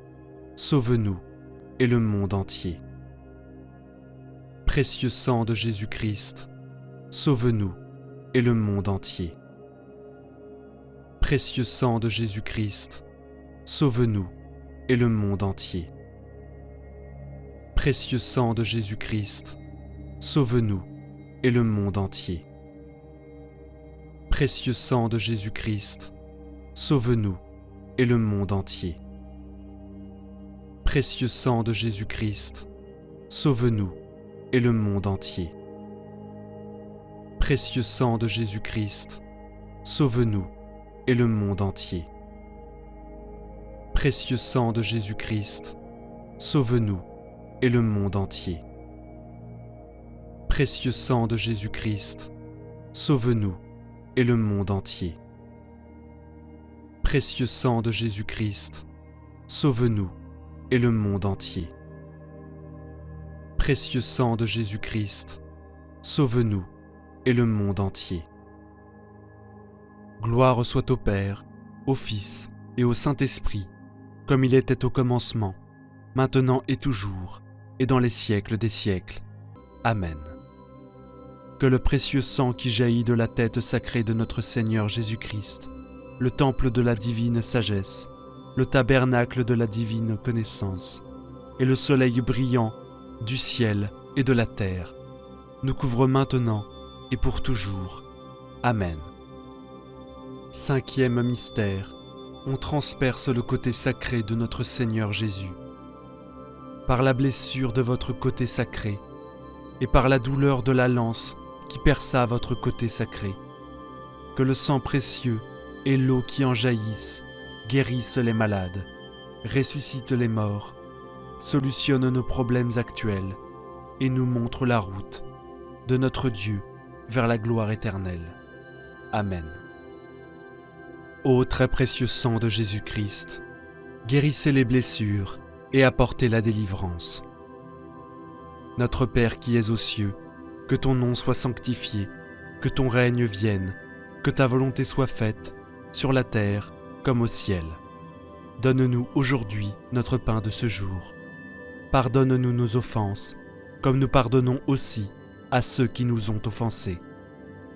sauve-nous et le monde entier. Précieux sang de Jésus-Christ, sauve-nous et le monde entier. Précieux sang de Jésus-Christ, sauve-nous et le monde entier. Précieux sang de Jésus-Christ, sauve-nous et le monde entier. Précieux sang de Jésus-Christ, sauve-nous et le monde entier. Précieux sang de Jésus-Christ, sauve-nous et le monde entier. Précieux sang de Jésus-Christ, sauve-nous et le monde entier. Précieux sang de Jésus-Christ, sauve-nous et le monde entier. Précieux sang de Jésus-Christ, sauve-nous et le monde entier. Précieux sang de Jésus-Christ, sauve-nous et le monde entier. Précieux sang de Jésus-Christ, sauve-nous et le monde entier. Gloire soit au Père, au Fils et au Saint-Esprit, comme il était au commencement, maintenant et toujours, et dans les siècles des siècles. Amen. Que le précieux sang qui jaillit de la tête sacrée de notre Seigneur Jésus-Christ, le temple de la divine sagesse, le tabernacle de la divine connaissance, et le soleil brillant du ciel et de la terre, nous couvre maintenant et pour toujours. Amen. Cinquième mystère, on transperce le côté sacré de notre Seigneur Jésus. Par la blessure de votre côté sacré, et par la douleur de la lance qui perça votre côté sacré, que le sang précieux et l'eau qui en jaillissent guérissent les malades, ressuscitent les morts, solutionnent nos problèmes actuels et nous montrent la route de notre Dieu vers la gloire éternelle. Amen. Ô très précieux sang de Jésus-Christ, guérissez les blessures et apportez la délivrance. Notre Père qui es aux cieux, que ton nom soit sanctifié, que ton règne vienne, que ta volonté soit faite, sur la terre comme au ciel. Donne-nous aujourd'hui notre pain de ce jour. Pardonne-nous nos offenses, comme nous pardonnons aussi à ceux qui nous ont offensés.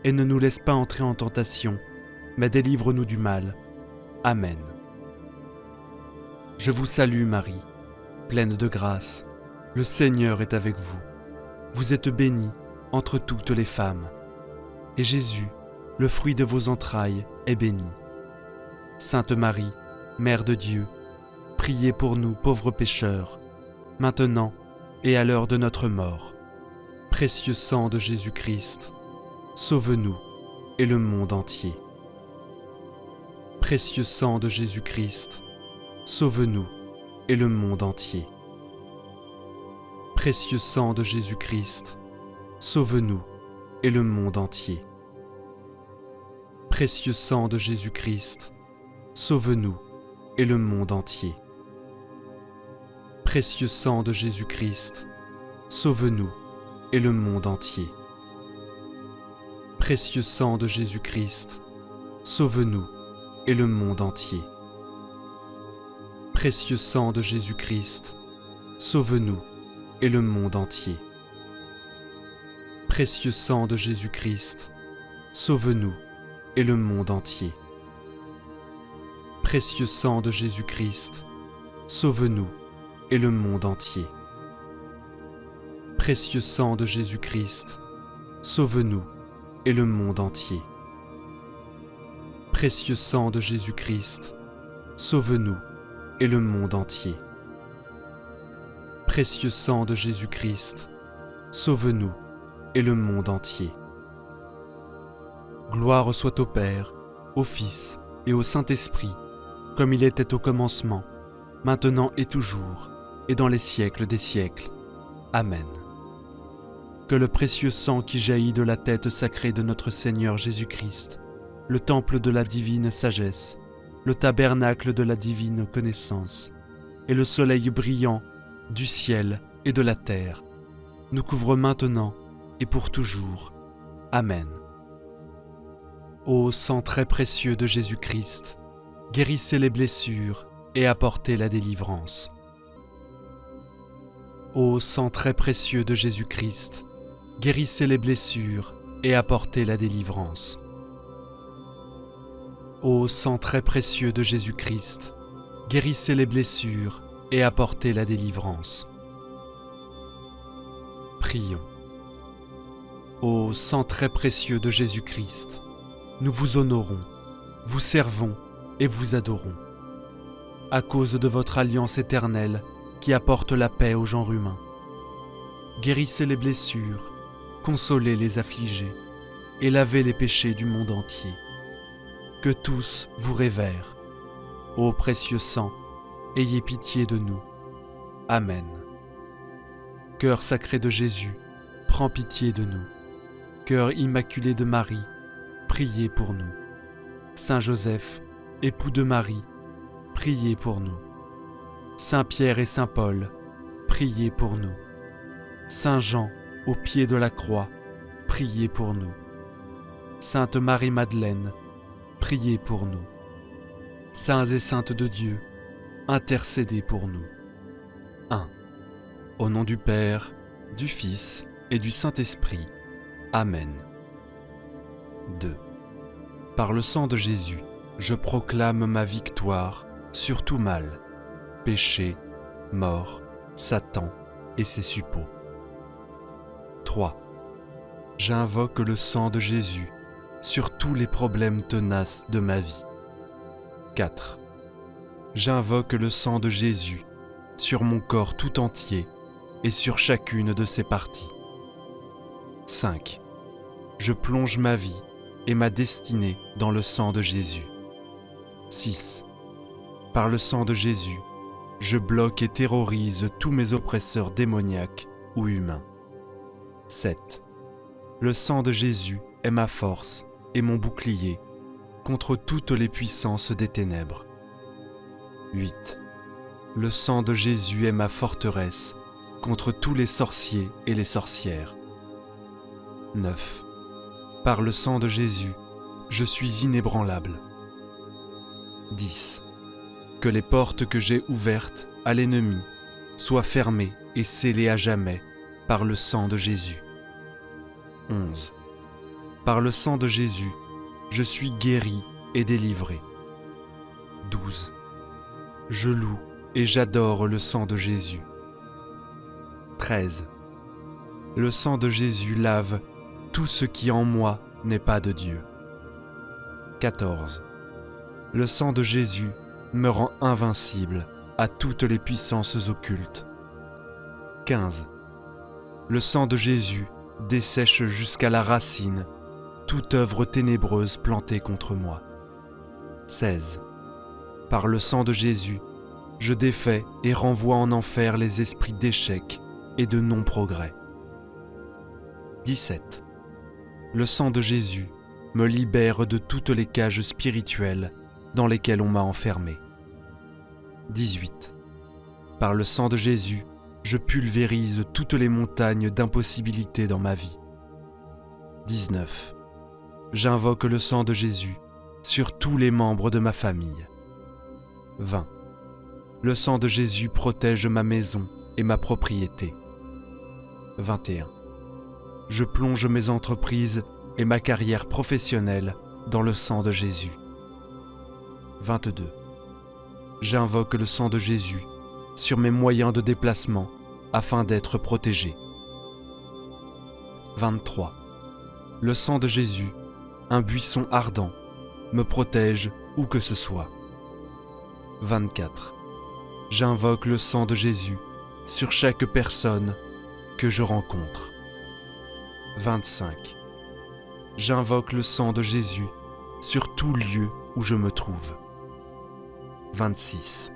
Et ne nous laisse pas entrer en tentation, mais délivre-nous du mal. Amen. Je vous salue Marie, pleine de grâce. Le Seigneur est avec vous. Vous êtes bénie entre toutes les femmes. Et Jésus, le fruit de vos entrailles, est béni. Sainte Marie, Mère de Dieu, priez pour nous pauvres pécheurs, maintenant et à l'heure de notre mort. Précieux sang de Jésus-Christ, sauve-nous et le monde entier. Précieux sang de Jésus-Christ, sauve-nous et le monde entier. Précieux sang de Jésus-Christ, sauve-nous et le monde entier. Précieux sang de Jésus-Christ, sauve-nous et le monde entier. Précieux sang de Jésus-Christ, sauve-nous et le monde entier. Précieux sang de Jésus-Christ, sauve-nous et le monde entier. Précieux sang de Jésus-Christ, sauve-nous et le monde entier. Précieux sang de Jésus-Christ, sauve-nous et le monde entier. Précieux sang de Jésus-Christ, sauve-nous et le monde entier. Précieux sang de Jésus-Christ, sauve-nous et le monde entier. Précieux sang de Jésus-Christ, sauve-nous et le monde entier. Précieux sang de Jésus-Christ, sauve-nous et le monde entier. Gloire soit au Père, au Fils et au Saint-Esprit, comme il était au commencement, maintenant et toujours, et dans les siècles des siècles. Amen. Que le précieux sang qui jaillit de la tête sacrée de notre Seigneur Jésus-Christ, le temple de la divine sagesse, le tabernacle de la divine connaissance, et le soleil brillant du ciel et de la terre, nous couvre maintenant et pour toujours. Amen. Ô sang très précieux de Jésus-Christ, guérissez les blessures et apportez la délivrance. Ô sang très précieux de Jésus-Christ, guérissez les blessures et apportez la délivrance. Ô sang très précieux de Jésus-Christ, guérissez les blessures et apportez la délivrance. Prions. Ô sang très précieux de Jésus-Christ, nous vous honorons, vous servons et vous adorons. À cause de votre alliance éternelle qui apporte la paix au genre humain. Guérissez les blessures, consolez les affligés et lavez les péchés du monde entier. Que tous vous révèrent. Ô précieux sang, ayez pitié de nous. Amen. Cœur sacré de Jésus, prends pitié de nous. Cœur immaculé de Marie, priez pour nous. Saint Joseph, époux de Marie, priez pour nous. Saint Pierre et Saint Paul, priez pour nous. Saint Jean, au pied de la croix, priez pour nous. Sainte Marie-Madeleine, priez pour nous. Saints et saintes de Dieu, intercédez pour nous. 1. Au nom du Père, du Fils et du Saint-Esprit. Amen. 2. Par le sang de Jésus, je proclame ma victoire sur tout mal, péché, mort, Satan et ses suppôts. 3. J'invoque le sang de Jésus sur tous les problèmes tenaces de ma vie. 4. J'invoque le sang de Jésus sur mon corps tout entier et sur chacune de ses parties. 5. Je plonge ma vie et ma destinée dans le sang de Jésus. 6. Par le sang de Jésus, je bloque et terrorise tous mes oppresseurs démoniaques ou humains. 7. Le sang de Jésus est ma force et mon bouclier contre toutes les puissances des ténèbres. 8. Le sang de Jésus est ma forteresse contre tous les sorciers et les sorcières. 9. Par le sang de Jésus, je suis inébranlable. 10. Que les portes que j'ai ouvertes à l'ennemi soient fermées et scellées à jamais par le sang de Jésus. 11. Par le sang de Jésus, je suis guéri et délivré. 12. Je loue et j'adore le sang de Jésus. 13. Le sang de Jésus lave tout ce qui en moi n'est pas de Dieu. 14. Le sang de Jésus me rend invincible à toutes les puissances occultes. 15. Le sang de Jésus dessèche jusqu'à la racine toute œuvre ténébreuse plantée contre moi. 16. Par le sang de Jésus, je défais et renvoie en enfer les esprits d'échec et de non-progrès. 17. Le sang de Jésus me libère de toutes les cages spirituelles dans lesquelles on m'a enfermé. 18. Par le sang de Jésus, je pulvérise toutes les montagnes d'impossibilités dans ma vie. 19. J'invoque le sang de Jésus sur tous les membres de ma famille. 20. Le sang de Jésus protège ma maison et ma propriété. 21. Je plonge mes entreprises et ma carrière professionnelle dans le sang de Jésus. 22. J'invoque le sang de Jésus sur mes moyens de déplacement afin d'être protégé. 23. Le sang de Jésus, un buisson ardent, me protège où que ce soit. 24. J'invoque le sang de Jésus sur chaque personne que je rencontre. 25. J'invoque le sang de Jésus sur tout lieu où je me trouve. 26.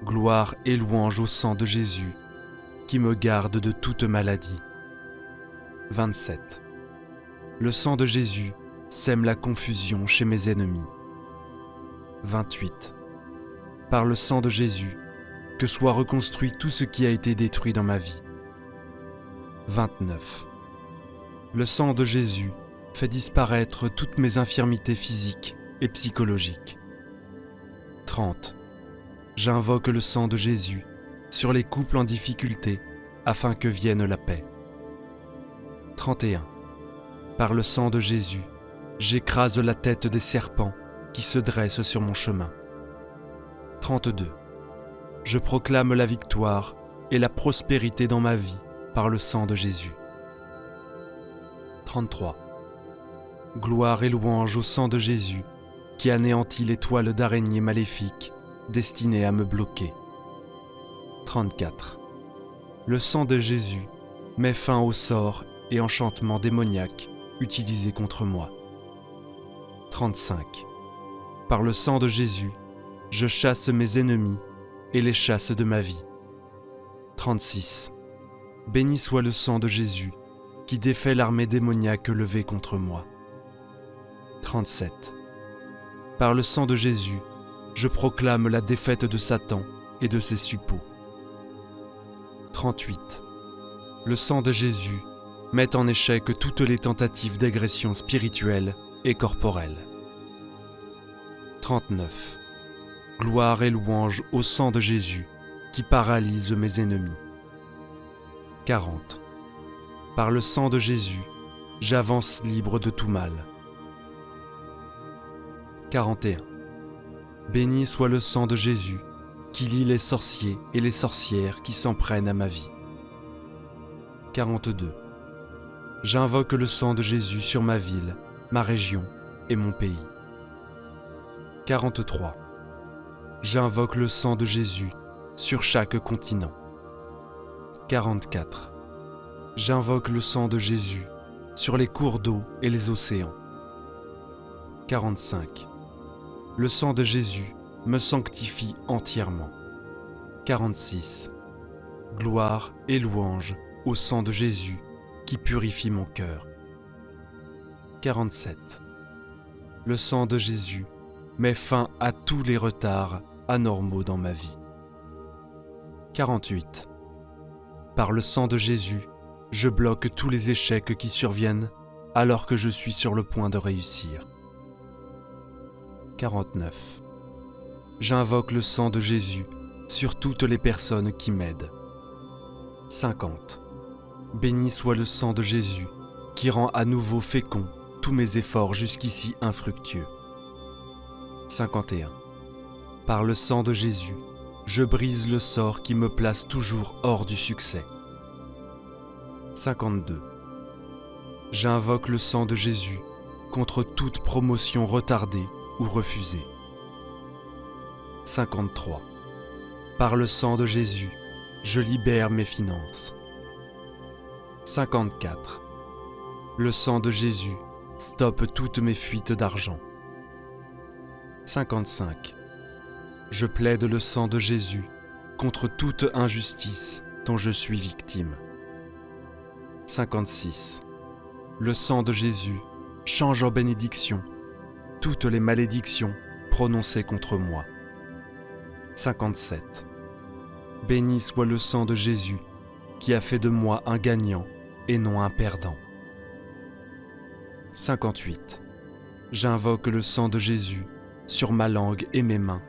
Gloire et louange au sang de Jésus qui me garde de toute maladie. 27. Le sang de Jésus sème la confusion chez mes ennemis. 28. Par le sang de Jésus, que soit reconstruit tout ce qui a été détruit dans ma vie. 29. Le sang de Jésus fait disparaître toutes mes infirmités physiques et psychologiques. 30. J'invoque le sang de Jésus sur les couples en difficulté afin que vienne la paix. 31. Par le sang de Jésus, j'écrase la tête des serpents qui se dressent sur mon chemin. 32. Je proclame la victoire et la prospérité dans ma vie par le sang de Jésus. 33. Gloire et louange au sang de Jésus qui anéantit les toiles d'araignées maléfiques destinées à me bloquer. 34. Le sang de Jésus met fin aux sorts et enchantements démoniaques utilisés contre moi. 35. Par le sang de Jésus, je chasse mes ennemis et les chasse de ma vie. 36. Béni soit le sang de Jésus qui défait l'armée démoniaque levée contre moi. 37. Par le sang de Jésus, je proclame la défaite de Satan et de ses suppôts. 38. Le sang de Jésus met en échec toutes les tentatives d'agression spirituelle et corporelle. 39. Gloire et louange au sang de Jésus qui paralyse mes ennemis. 40. Par le sang de Jésus, j'avance libre de tout mal. 41. Béni soit le sang de Jésus qui lie les sorciers et les sorcières qui s'en prennent à ma vie. 42. J'invoque le sang de Jésus sur ma ville, ma région et mon pays. 43. J'invoque le sang de Jésus sur chaque continent. 44. J'invoque le sang de Jésus sur les cours d'eau et les océans. 45. Le sang de Jésus me sanctifie entièrement. 46. Gloire et louange au sang de Jésus qui purifie mon cœur. 47. Le sang de Jésus met fin à tous les retards anormaux dans ma vie. 48. Par le sang de Jésus, je bloque tous les échecs qui surviennent alors que je suis sur le point de réussir. 49. J'invoque le sang de Jésus sur toutes les personnes qui m'aident. 50. Béni soit le sang de Jésus qui rend à nouveau féconds tous mes efforts jusqu'ici infructueux. 51. Par le sang de Jésus, je brise le sort qui me place toujours hors du succès. 52. J'invoque le sang de Jésus contre toute promotion retardée ou refusée. 53. Par le sang de Jésus, je libère mes finances. 54. Le sang de Jésus stoppe toutes mes fuites d'argent. 55. Je plaide le sang de Jésus contre toute injustice dont je suis victime. 56. Le sang de Jésus change en bénédiction toutes les malédictions prononcées contre moi. 57. Béni soit le sang de Jésus qui a fait de moi un gagnant et non un perdant. 58. J'invoque le sang de Jésus sur ma langue et mes mains,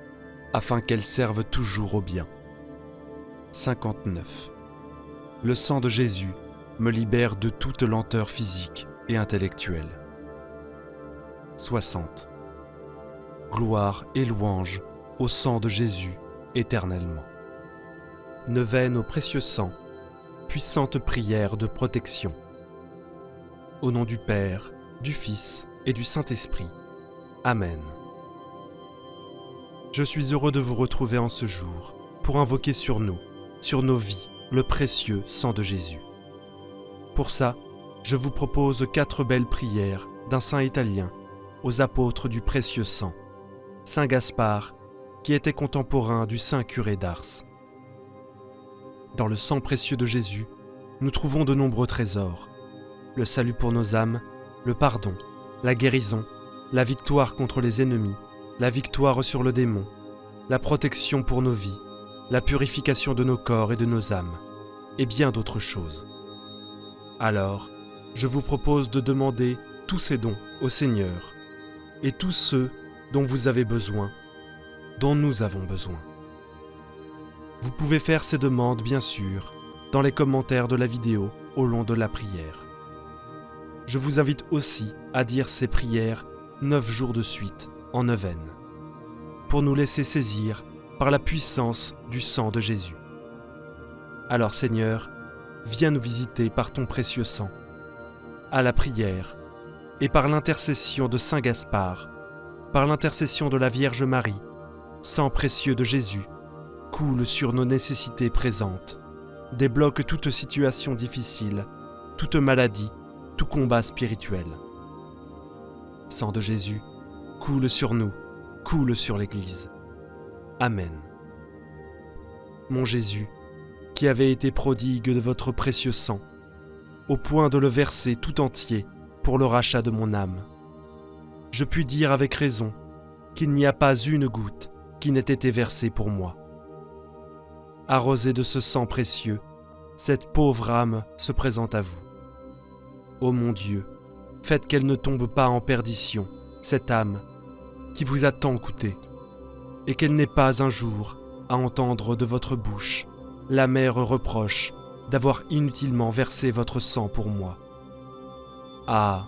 afin qu'elles servent toujours au bien. 59. Le sang de Jésus me libère de toute lenteur physique et intellectuelle. 60. Gloire et louange au sang de Jésus éternellement. Neuvaine au précieux sang, puissante prière de protection. Au nom du Père, du Fils et du Saint-Esprit. Amen. Je suis heureux de vous retrouver en ce jour pour invoquer sur nous, sur nos vies, le précieux sang de Jésus. Pour ça, je vous propose 4 belles prières d'un saint italien aux apôtres du précieux sang, Saint Gaspard, qui était contemporain du saint curé d'Ars. Dans le sang précieux de Jésus, nous trouvons de nombreux trésors. Le salut pour nos âmes, le pardon, la guérison, la victoire contre les ennemis, la victoire sur le démon, la protection pour nos vies, la purification de nos corps et de nos âmes, et bien d'autres choses. Alors, je vous propose de demander tous ces dons au Seigneur, et tous ceux dont vous avez besoin, dont nous avons besoin. Vous pouvez faire ces demandes, bien sûr, dans les commentaires de la vidéo au long de la prière. Je vous invite aussi à dire ces prières 9 jours de suite en neuvaine, pour nous laisser saisir par la puissance du sang de Jésus. Alors Seigneur, viens nous visiter par ton précieux sang, à la prière, et par l'intercession de Saint Gaspard, par l'intercession de la Vierge Marie, sang précieux de Jésus, coule sur nos nécessités présentes, débloque toute situation difficile, toute maladie, tout combat spirituel. Sang de Jésus, coule sur nous, coule sur l'Église. Amen. Mon Jésus, qui avait été prodigue de votre précieux sang, au point de le verser tout entier pour le rachat de mon âme, je puis dire avec raison qu'il n'y a pas une goutte qui n'ait été versée pour moi. Arrosée de ce sang précieux, cette pauvre âme se présente à vous. Ô mon Dieu, faites qu'elle ne tombe pas en perdition, cette âme qui vous a tant coûté, et qu'elle n'ait pas un jour à entendre de votre bouche l'amer reproche d'avoir inutilement versé votre sang pour moi. Ah,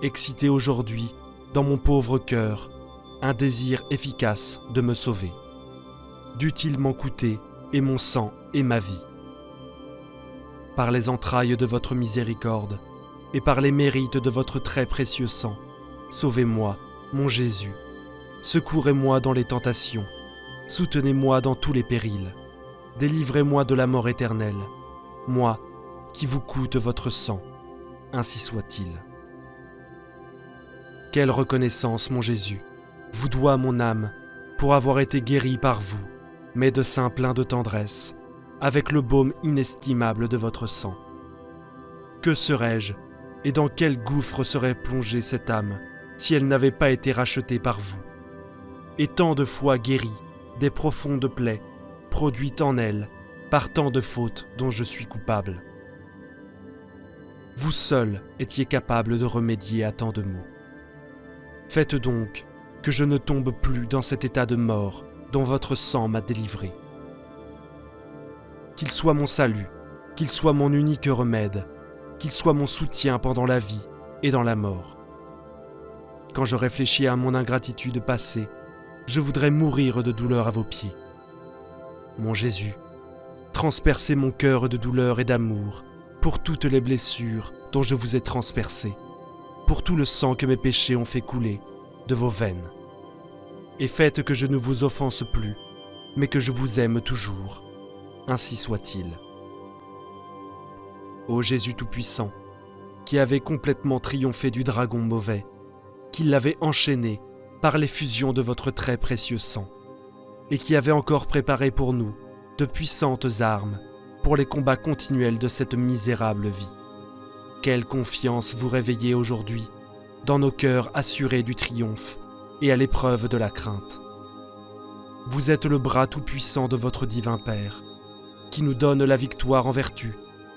excitez aujourd'hui dans mon pauvre cœur un désir efficace de me sauver. Dût-il m'en coûter et mon sang et ma vie. Par les entrailles de votre miséricorde et par les mérites de votre très précieux sang, sauvez-moi, mon Jésus, secourez-moi dans les tentations, soutenez-moi dans tous les périls, délivrez-moi de la mort éternelle, moi qui vous coûte votre sang, ainsi soit-il. Quelle reconnaissance, mon Jésus, vous doit mon âme pour avoir été guérie par vous, médecin plein de tendresse, avec le baume inestimable de votre sang. Que serais-je et dans quel gouffre serait plongée cette âme si elle n'avait pas été rachetée par vous, et tant de fois guérie des profondes plaies produites en elle par tant de fautes dont je suis coupable. Vous seul étiez capable de remédier à tant de maux. Faites donc que je ne tombe plus dans cet état de mort dont votre sang m'a délivré. Qu'il soit mon salut, qu'il soit mon unique remède, qu'il soit mon soutien pendant la vie et dans la mort. Quand je réfléchis à mon ingratitude passée, je voudrais mourir de douleur à vos pieds. Mon Jésus, transpercez mon cœur de douleur et d'amour pour toutes les blessures dont je vous ai transpercé, pour tout le sang que mes péchés ont fait couler de vos veines. et faites que je ne vous offense plus, mais que je vous aime toujours. Ainsi soit-il. Ô Jésus Tout-Puissant, qui avait complètement triomphé du dragon mauvais, qui l'avait enchaîné par l'effusion de votre très précieux sang, et qui avait encore préparé pour nous de puissantes armes pour les combats continuels de cette misérable vie. Quelle confiance vous réveillez aujourd'hui dans nos cœurs assurés du triomphe et à l'épreuve de la crainte. Vous êtes le bras tout-puissant de votre divin Père, qui nous donne la victoire en vertu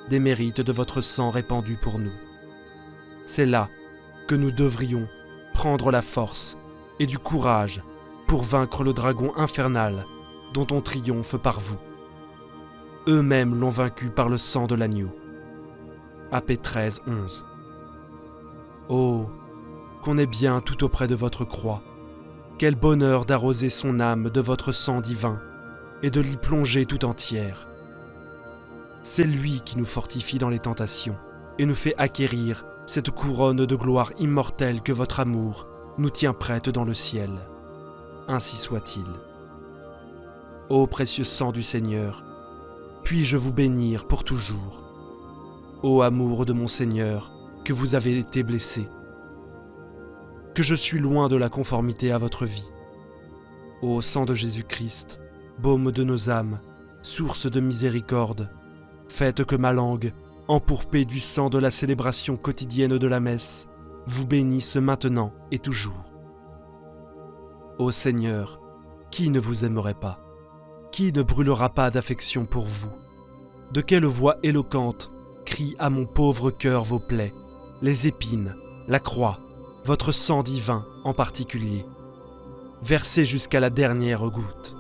des mérites de votre sang répandu pour nous. C'est là que nous devrions prendre la force et du courage pour vaincre le dragon infernal dont on triomphe par vous. Eux-mêmes l'ont vaincu par le sang de l'agneau. AP 13:11. Oh, qu'on est bien tout auprès de votre croix. Quel bonheur d'arroser son âme de votre sang divin et de l'y plonger tout entière. C'est lui qui nous fortifie dans les tentations et nous fait acquérir cette couronne de gloire immortelle que votre amour nous tient prête dans le ciel. Ainsi soit-il. Ô précieux sang du Seigneur, puis-je vous bénir pour toujours. Ô amour de mon Seigneur, que vous avez été blessé, que je suis loin de la conformité à votre vie. Ô sang de Jésus-Christ, baume de nos âmes, source de miséricorde, faites que ma langue, empourpée du sang de la célébration quotidienne de la messe, vous bénisse maintenant et toujours. Ô Seigneur, qui ne vous aimerait pas? Qui ne brûlera pas d'affection pour vous? De quelle voix éloquente crient à mon pauvre cœur vos plaies, les épines, la croix, votre sang divin en particulier, versé jusqu'à la dernière goutte.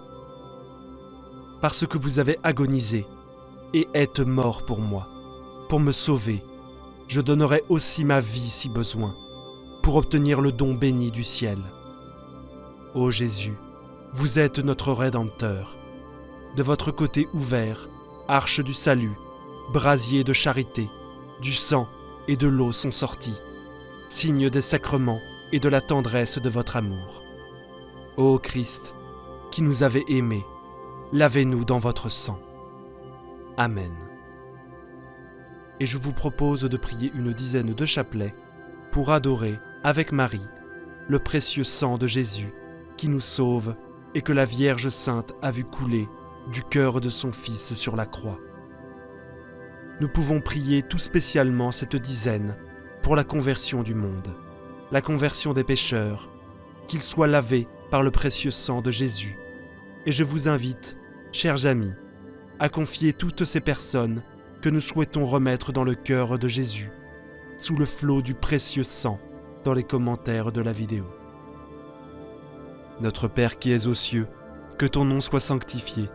Parce que vous avez agonisé et êtes mort pour moi, pour me sauver, je donnerai aussi ma vie si besoin, pour obtenir le don béni du ciel. Ô Jésus, vous êtes notre Rédempteur. De votre côté ouvert, arche du salut, brasier de charité, du sang et de l'eau sont sortis, signe des sacrements et de la tendresse de votre amour. Ô Christ, qui nous avez aimés, lavez-nous dans votre sang. Amen. Et je vous propose de prier une dizaine de chapelets pour adorer, avec Marie, le précieux sang de Jésus qui nous sauve et que la Vierge Sainte a vu couler du cœur de son Fils sur la croix. Nous pouvons prier tout spécialement cette dizaine pour la conversion du monde, la conversion des pécheurs, qu'ils soient lavés par le précieux sang de Jésus. Et je vous invite, chers amis, à confier toutes ces personnes que nous souhaitons remettre dans le cœur de Jésus, sous le flot du précieux sang, dans les commentaires de la vidéo. Notre Père qui es aux cieux, que ton nom soit sanctifié,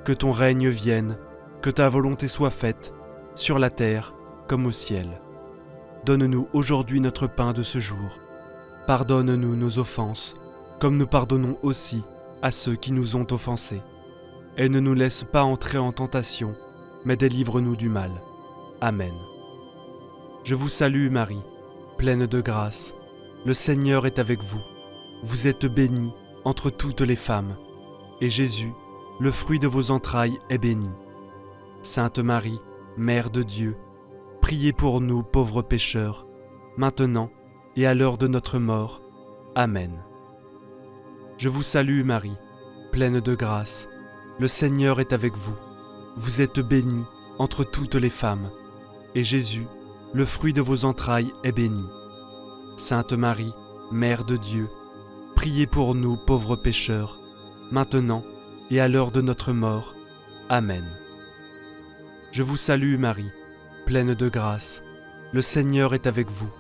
que ton règne vienne, que ta volonté soit faite, sur la terre comme au ciel. Donne-nous aujourd'hui notre pain de ce jour. Pardonne-nous nos offenses, comme nous pardonnons aussi à ceux qui nous ont offensés. Et ne nous laisse pas entrer en tentation, mais délivre-nous du mal. Amen. Je vous salue Marie, pleine de grâce. Le Seigneur est avec vous. Vous êtes bénie entre toutes les femmes, et Jésus, le fruit de vos entrailles, est béni. Sainte Marie, Mère de Dieu, priez pour nous pauvres pécheurs, maintenant et à l'heure de notre mort. Amen. Je vous salue Marie, pleine de grâce. Le Seigneur est avec vous. Vous êtes bénie entre toutes les femmes, et Jésus, le fruit de vos entrailles, est béni. Sainte Marie, Mère de Dieu, priez pour nous pauvres pécheurs, maintenant et à l'heure de notre mort. Amen. Je vous salue Marie, pleine de grâce. Le Seigneur est avec vous.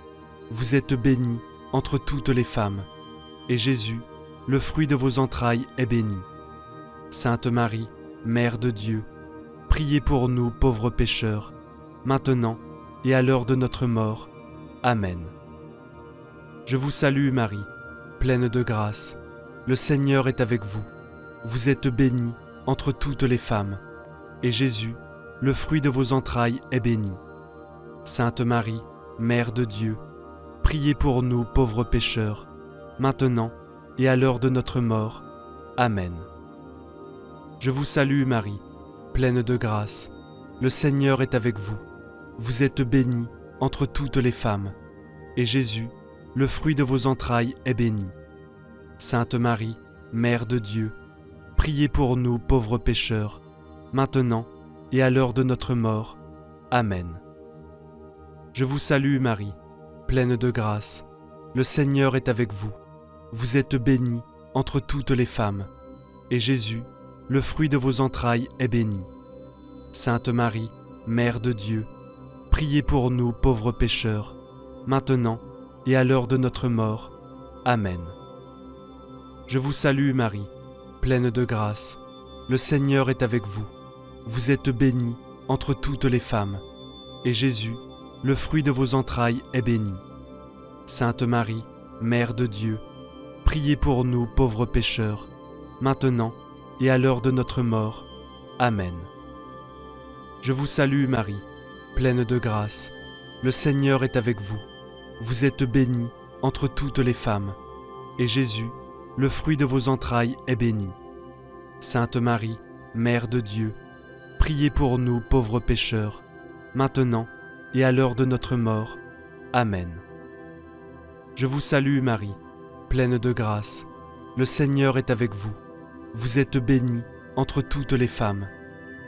Vous êtes bénie entre toutes les femmes, et Jésus, le fruit de vos entrailles, est béni. Sainte Marie, Mère de Dieu, priez pour nous pauvres pécheurs, maintenant et à l'heure de notre mort. Amen. Je vous salue Marie, pleine de grâce. Le Seigneur est avec vous. Vous êtes bénie entre toutes les femmes, et Jésus, le fruit de vos entrailles, est béni. Sainte Marie, Mère de Dieu, priez pour nous pauvres pécheurs, maintenant et à l'heure de notre mort. Amen. Je vous salue Marie, pleine de grâce. Le Seigneur est avec vous. Vous êtes bénie entre toutes les femmes, et Jésus, le fruit de vos entrailles, est béni. Sainte Marie, Mère de Dieu, priez pour nous pauvres pécheurs, maintenant et à l'heure de notre mort. Amen. Je vous salue Marie, pleine de grâce. Le Seigneur est avec vous. Vous êtes bénie entre toutes les femmes, et Jésus, le fruit de vos entrailles, est béni. Sainte Marie, Mère de Dieu, priez pour nous pauvres pécheurs, maintenant et à l'heure de notre mort. Amen. Je vous salue Marie, pleine de grâce. Le Seigneur est avec vous. Vous êtes bénie entre toutes les femmes, et Jésus, le fruit de vos entrailles, est béni. Sainte Marie, Mère de Dieu, priez pour nous pauvres pécheurs, maintenant et à l'heure de notre mort. Amen. Je vous salue Marie, pleine de grâce. Le Seigneur est avec vous. Vous êtes bénie entre toutes les femmes, et Jésus, le fruit de vos entrailles, est béni. Sainte Marie, Mère de Dieu, priez pour nous pauvres pécheurs, maintenant et à l'heure de notre mort. Amen. Je vous salue Marie, pleine de grâce. Le Seigneur est avec vous. Vous êtes bénie entre toutes les femmes,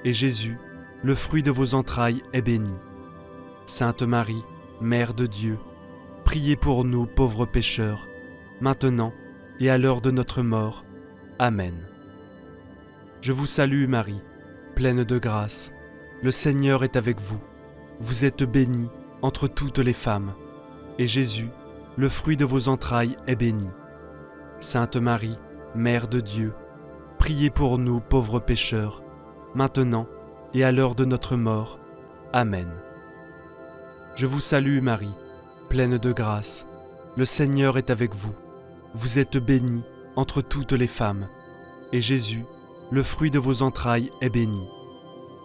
et Jésus, le fruit de vos entrailles, est béni. Sainte Marie, Mère de Dieu, priez pour nous pauvres pécheurs, maintenant et à l'heure de notre mort. Amen. Je vous salue Marie, pleine de grâce. Le Seigneur est avec vous. Vous êtes bénie entre toutes les femmes, et Jésus, le fruit de vos entrailles, est béni. Sainte Marie, Mère de Dieu, priez pour nous pauvres pécheurs, maintenant et à l'heure de notre mort. Amen. Je vous salue Marie, pleine de grâce. Le Seigneur est avec vous. Vous êtes bénie entre toutes les femmes, et Jésus, le fruit de vos entrailles, est béni.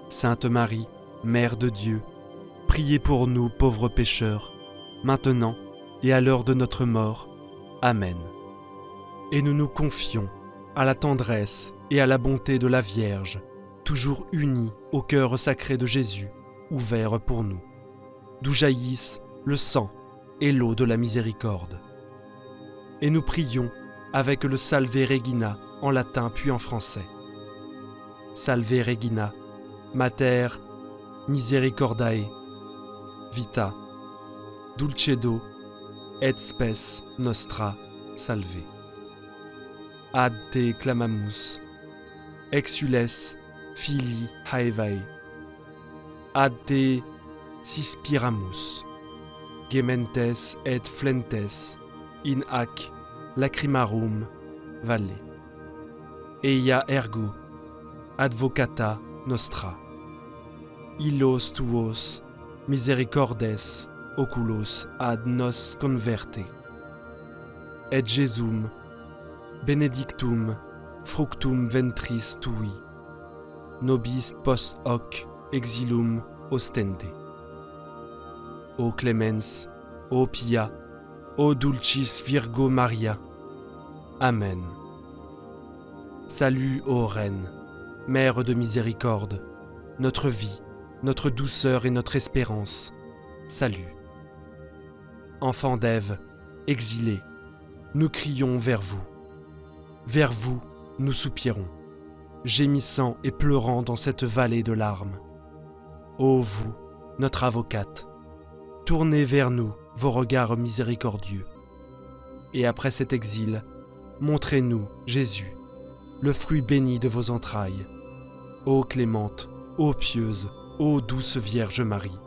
Sainte Marie, Mère de Dieu, priez pour nous pauvres pécheurs, maintenant et à l'heure de notre mort. Amen. Et nous nous confions à la tendresse et à la bonté de la Vierge, toujours unie au cœur sacré de Jésus, ouvert pour nous, d'où jaillissent le sang et l'eau de la miséricorde. Et nous prions avec le Salve Regina en latin puis en français. Salve Regina, Mater misericordiae, vita, dulcedo et spes nostra salve. Ad te clamamus, exules filii Haevae. Ad te suspiramus, gementes et flentes in hac lacrimarum valle. Eia ergo advocata nostra. Illos tuos misericordes oculos ad nos converte. Et Jesum benedictum fructum ventris tui, nobis post hoc exilum ostende. O clemens, o pia, o dulcis Virgo Maria. Amen. Salut, ô Reine, Mère de miséricorde, notre vie, notre douceur et notre espérance. Salut. Enfants d'Ève, exilés, nous crions vers vous. Vers vous, nous soupirons, gémissant et pleurant dans cette vallée de larmes. Ô vous, notre avocate, tournez vers nous vos regards miséricordieux. Et après cet exil, montrez-nous, Jésus, le fruit béni de vos entrailles. Ô clémente, ô pieuse, ô douce Vierge Marie.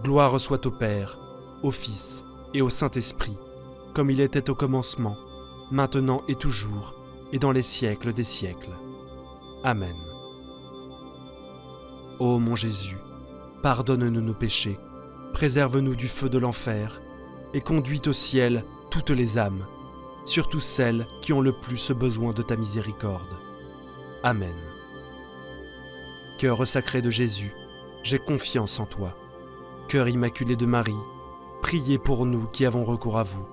Gloire soit au Père, au Fils et au Saint-Esprit, comme il était au commencement, maintenant et toujours, et dans les siècles des siècles. Amen. Ô mon Jésus, pardonne-nous nos péchés, préserve-nous du feu de l'enfer, et conduis au ciel toutes les âmes, surtout celles qui ont le plus besoin de ta miséricorde. Amen. Cœur sacré de Jésus, j'ai confiance en toi. Cœur immaculé de Marie, priez pour nous qui avons recours à vous.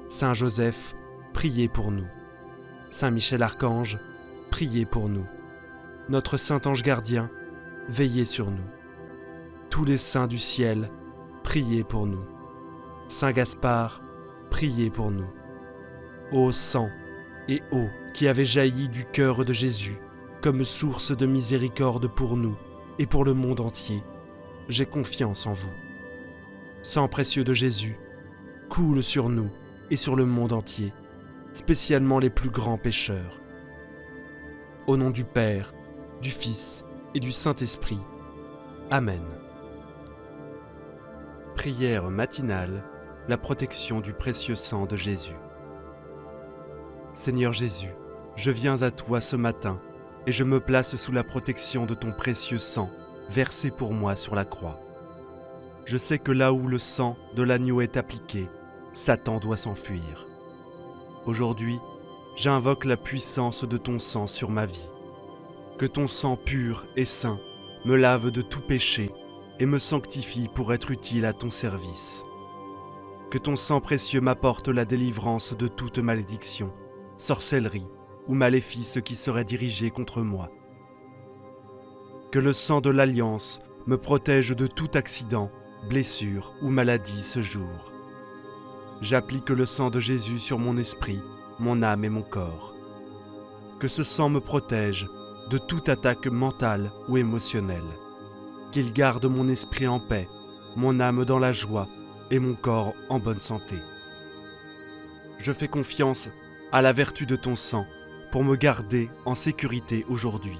Saint Joseph, priez pour nous. Saint Michel Archange, priez pour nous. Notre Saint Ange Gardien, veillez sur nous. Tous les saints du ciel, priez pour nous. Saint Gaspard, priez pour nous. Ô sang et eau qui avez jailli du cœur de Jésus, comme source de miséricorde pour nous et pour le monde entier, j'ai confiance en vous. Sang précieux de Jésus, coule sur nous et sur le monde entier, spécialement les plus grands pécheurs. Au nom du Père, du Fils et du Saint-Esprit. Amen. Prière matinale, la protection du précieux sang de Jésus. Seigneur Jésus, je viens à toi ce matin et je me place sous la protection de ton précieux sang versé pour moi sur la croix. Je sais que là où le sang de l'agneau est appliqué, Satan doit s'enfuir. Aujourd'hui, j'invoque la puissance de ton sang sur ma vie. Que ton sang pur et saint me lave de tout péché et me sanctifie pour être utile à ton service. Que ton sang précieux m'apporte la délivrance de toute malédiction, sorcellerie ou maléfice qui serait dirigé contre moi. Que le sang de l'Alliance me protège de tout accident, blessure ou maladie ce jour. J'applique le sang de Jésus sur mon esprit, mon âme et mon corps. Que ce sang me protège de toute attaque mentale ou émotionnelle. Qu'il garde mon esprit en paix, mon âme dans la joie et mon corps en bonne santé. Je fais confiance à la vertu de ton sang pour me garder en sécurité aujourd'hui.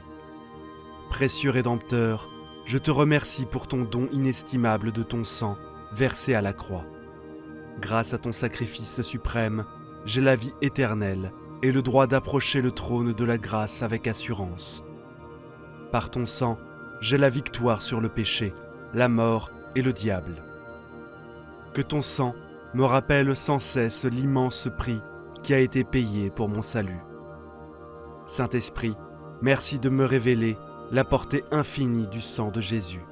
Précieux Rédempteur, je te remercie pour ton don inestimable de ton sang versé à la croix. Grâce à ton sacrifice suprême, j'ai la vie éternelle et le droit d'approcher le trône de la grâce avec assurance. Par ton sang, j'ai la victoire sur le péché, la mort et le diable. Que ton sang me rappelle sans cesse l'immense prix qui a été payé pour mon salut. Saint-Esprit, merci de me révéler la portée infinie du sang de Jésus.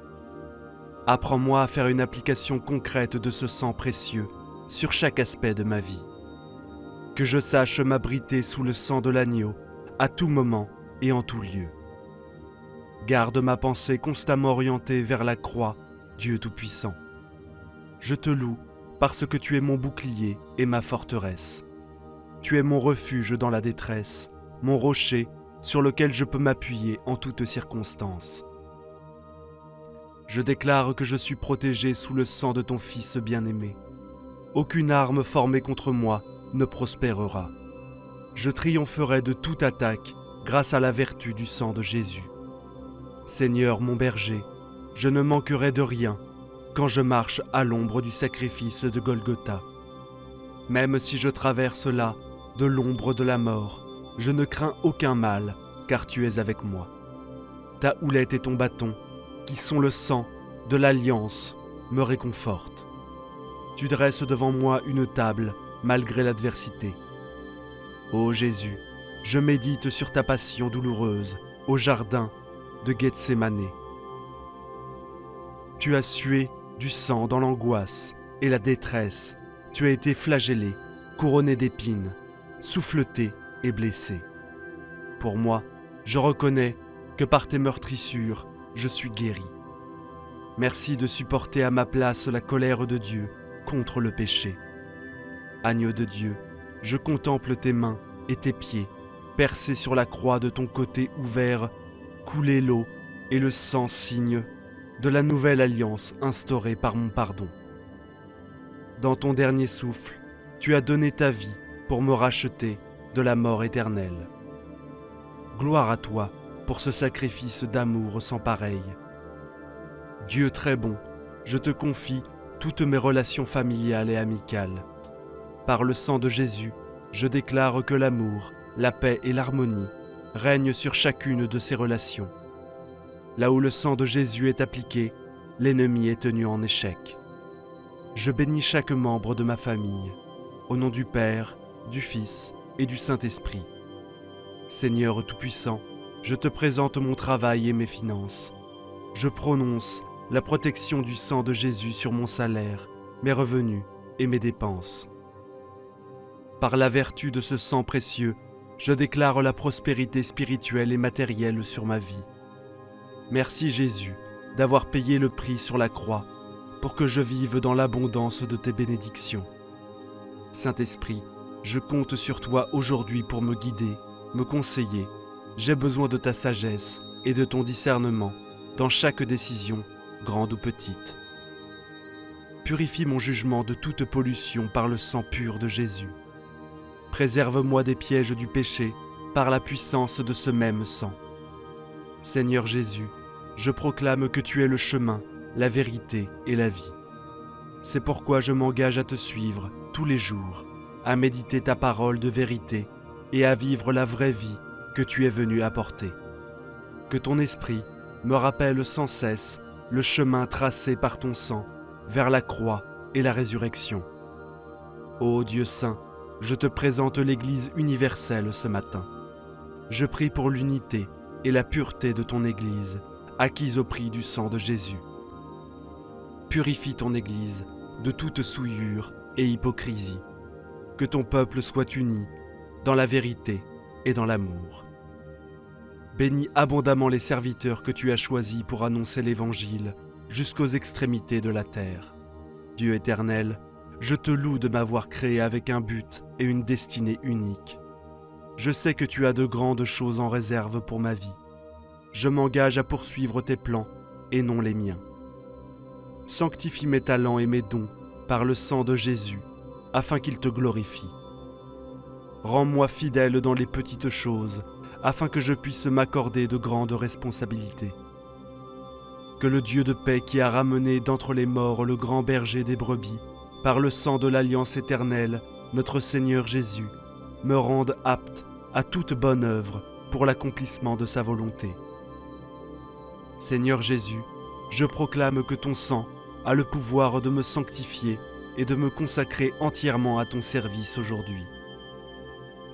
Apprends-moi à faire une application concrète de ce sang précieux sur chaque aspect de ma vie. Que je sache m'abriter sous le sang de l'agneau à tout moment et en tout lieu. Garde ma pensée constamment orientée vers la croix, Dieu Tout-Puissant. Je te loue parce que tu es mon bouclier et ma forteresse. Tu es mon refuge dans la détresse, mon rocher sur lequel je peux m'appuyer en toutes circonstances. Je déclare que je suis protégé sous le sang de ton Fils bien-aimé. Aucune arme formée contre moi ne prospérera. Je triompherai de toute attaque grâce à la vertu du sang de Jésus. Seigneur mon berger, je ne manquerai de rien quand je marche à l'ombre du sacrifice de Golgotha. Même si je traverse là de l'ombre de la mort, je ne crains aucun mal, car tu es avec moi. Ta houlette et ton bâton, qui sont le sang de l'Alliance, me réconfortent. Tu dresses devant moi une table, malgré l'adversité. Ô Jésus, je médite sur ta passion douloureuse, au jardin de Gethsémanée. Tu as sué du sang dans l'angoisse et la détresse. Tu as été flagellé, couronné d'épines, souffleté et blessé. Pour moi, je reconnais que par tes meurtrissures, je suis guéri. Merci de supporter à ma place la colère de Dieu contre le péché. Agneau de Dieu, je contemple tes mains et tes pieds, percés sur la croix de ton côté ouvert, couler l'eau et le sang signe de la nouvelle alliance instaurée par mon pardon. Dans ton dernier souffle, tu as donné ta vie pour me racheter de la mort éternelle. Gloire à toi pour ce sacrifice d'amour sans pareil. Dieu très bon, je te confie toutes mes relations familiales et amicales. Par le sang de Jésus, je déclare que l'amour, la paix et l'harmonie règnent sur chacune de ces relations. Là où le sang de Jésus est appliqué, l'ennemi est tenu en échec. Je bénis chaque membre de ma famille, au nom du Père, du Fils et du Saint-Esprit. Seigneur Tout-Puissant, je te présente mon travail et mes finances. Je prononce la protection du sang de Jésus sur mon salaire, mes revenus et mes dépenses. Par la vertu de ce sang précieux, je déclare la prospérité spirituelle et matérielle sur ma vie. Merci Jésus d'avoir payé le prix sur la croix pour que je vive dans l'abondance de tes bénédictions. Saint-Esprit, je compte sur toi aujourd'hui pour me guider, me conseiller. J'ai besoin de ta sagesse et de ton discernement dans chaque décision, grande ou petite. Purifie mon jugement de toute pollution par le sang pur de Jésus. Préserve-moi des pièges du péché par la puissance de ce même sang. Seigneur Jésus, je proclame que tu es le chemin, la vérité et la vie. C'est pourquoi je m'engage à te suivre tous les jours, à méditer ta parole de vérité et à vivre la vraie vie que tu es venu apporter. Que ton esprit me rappelle sans cesse le chemin tracé par ton sang vers la croix et la résurrection. Ô Dieu saint, je te présente l'Église universelle ce matin. Je prie pour l'unité et la pureté de ton Église, acquise au prix du sang de Jésus. Purifie ton Église de toute souillure et hypocrisie. Que ton peuple soit uni dans la vérité et dans l'amour. Bénis abondamment les serviteurs que tu as choisis pour annoncer l'Évangile jusqu'aux extrémités de la terre. Dieu éternel, je te loue de m'avoir créé avec un but et une destinée unique. Je sais que tu as de grandes choses en réserve pour ma vie. Je m'engage à poursuivre tes plans et non les miens. Sanctifie mes talents et mes dons par le sang de Jésus, afin qu'il te glorifie. Rends-moi fidèle dans les petites choses, afin que je puisse m'accorder de grandes responsabilités. Que le Dieu de paix qui a ramené d'entre les morts le grand berger des brebis, par le sang de l'alliance éternelle, notre Seigneur Jésus, me rende apte à toute bonne œuvre pour l'accomplissement de sa volonté. Seigneur Jésus, je proclame que ton sang a le pouvoir de me sanctifier et de me consacrer entièrement à ton service aujourd'hui.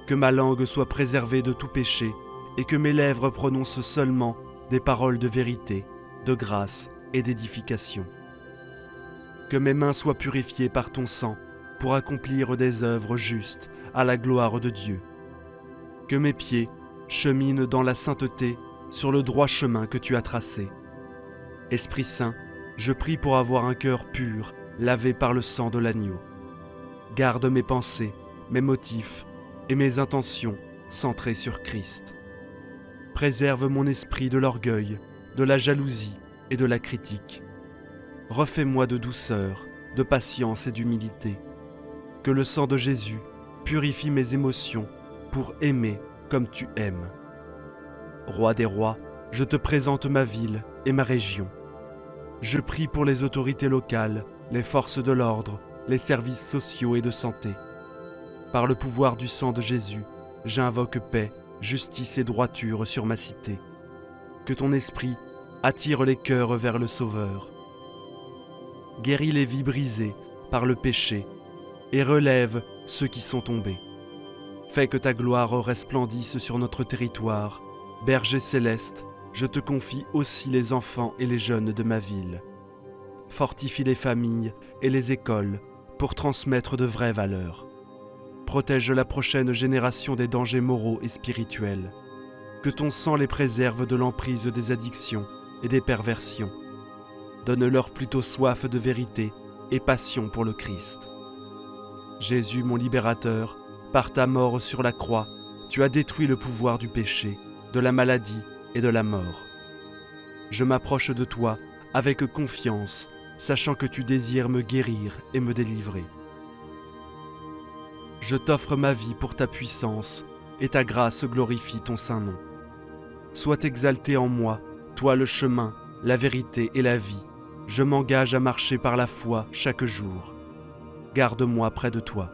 Que ma langue soit préservée de tout péché et que mes lèvres prononcent seulement des paroles de vérité, de grâce et d'édification. Que mes mains soient purifiées par ton sang pour accomplir des œuvres justes à la gloire de Dieu. Que mes pieds cheminent dans la sainteté sur le droit chemin que tu as tracé. Esprit Saint, je prie pour avoir un cœur pur, lavé par le sang de l'agneau. Garde mes pensées, mes motifs et mes intentions centrées sur Christ. Préserve mon esprit de l'orgueil, de la jalousie et de la critique. Refais-moi de douceur, de patience et d'humilité. Que le sang de Jésus purifie mes émotions pour aimer comme tu aimes. Roi des rois, je te présente ma ville et ma région. Je prie pour les autorités locales, les forces de l'ordre, les services sociaux et de santé. Par le pouvoir du sang de Jésus, j'invoque paix, justice et droiture sur ma cité. Que ton esprit attire les cœurs vers le Sauveur. Guéris les vies brisées par le péché et relève ceux qui sont tombés. Fais que ta gloire resplendisse sur notre territoire. Berger céleste, je te confie aussi les enfants et les jeunes de ma ville. Fortifie les familles et les écoles pour transmettre de vraies valeurs. Protège la prochaine génération des dangers moraux et spirituels. Que ton sang les préserve de l'emprise des addictions et des perversions. Donne-leur plutôt soif de vérité et passion pour le Christ. Jésus, mon libérateur, par ta mort sur la croix, tu as détruit le pouvoir du péché, de la maladie et de la mort. Je m'approche de toi avec confiance, sachant que tu désires me guérir et me délivrer. Je t'offre ma vie pour ta puissance, et ta grâce glorifie ton saint nom. Sois exalté en moi, toi le chemin, la vérité et la vie. Je m'engage à marcher par la foi chaque jour. Garde-moi près de toi.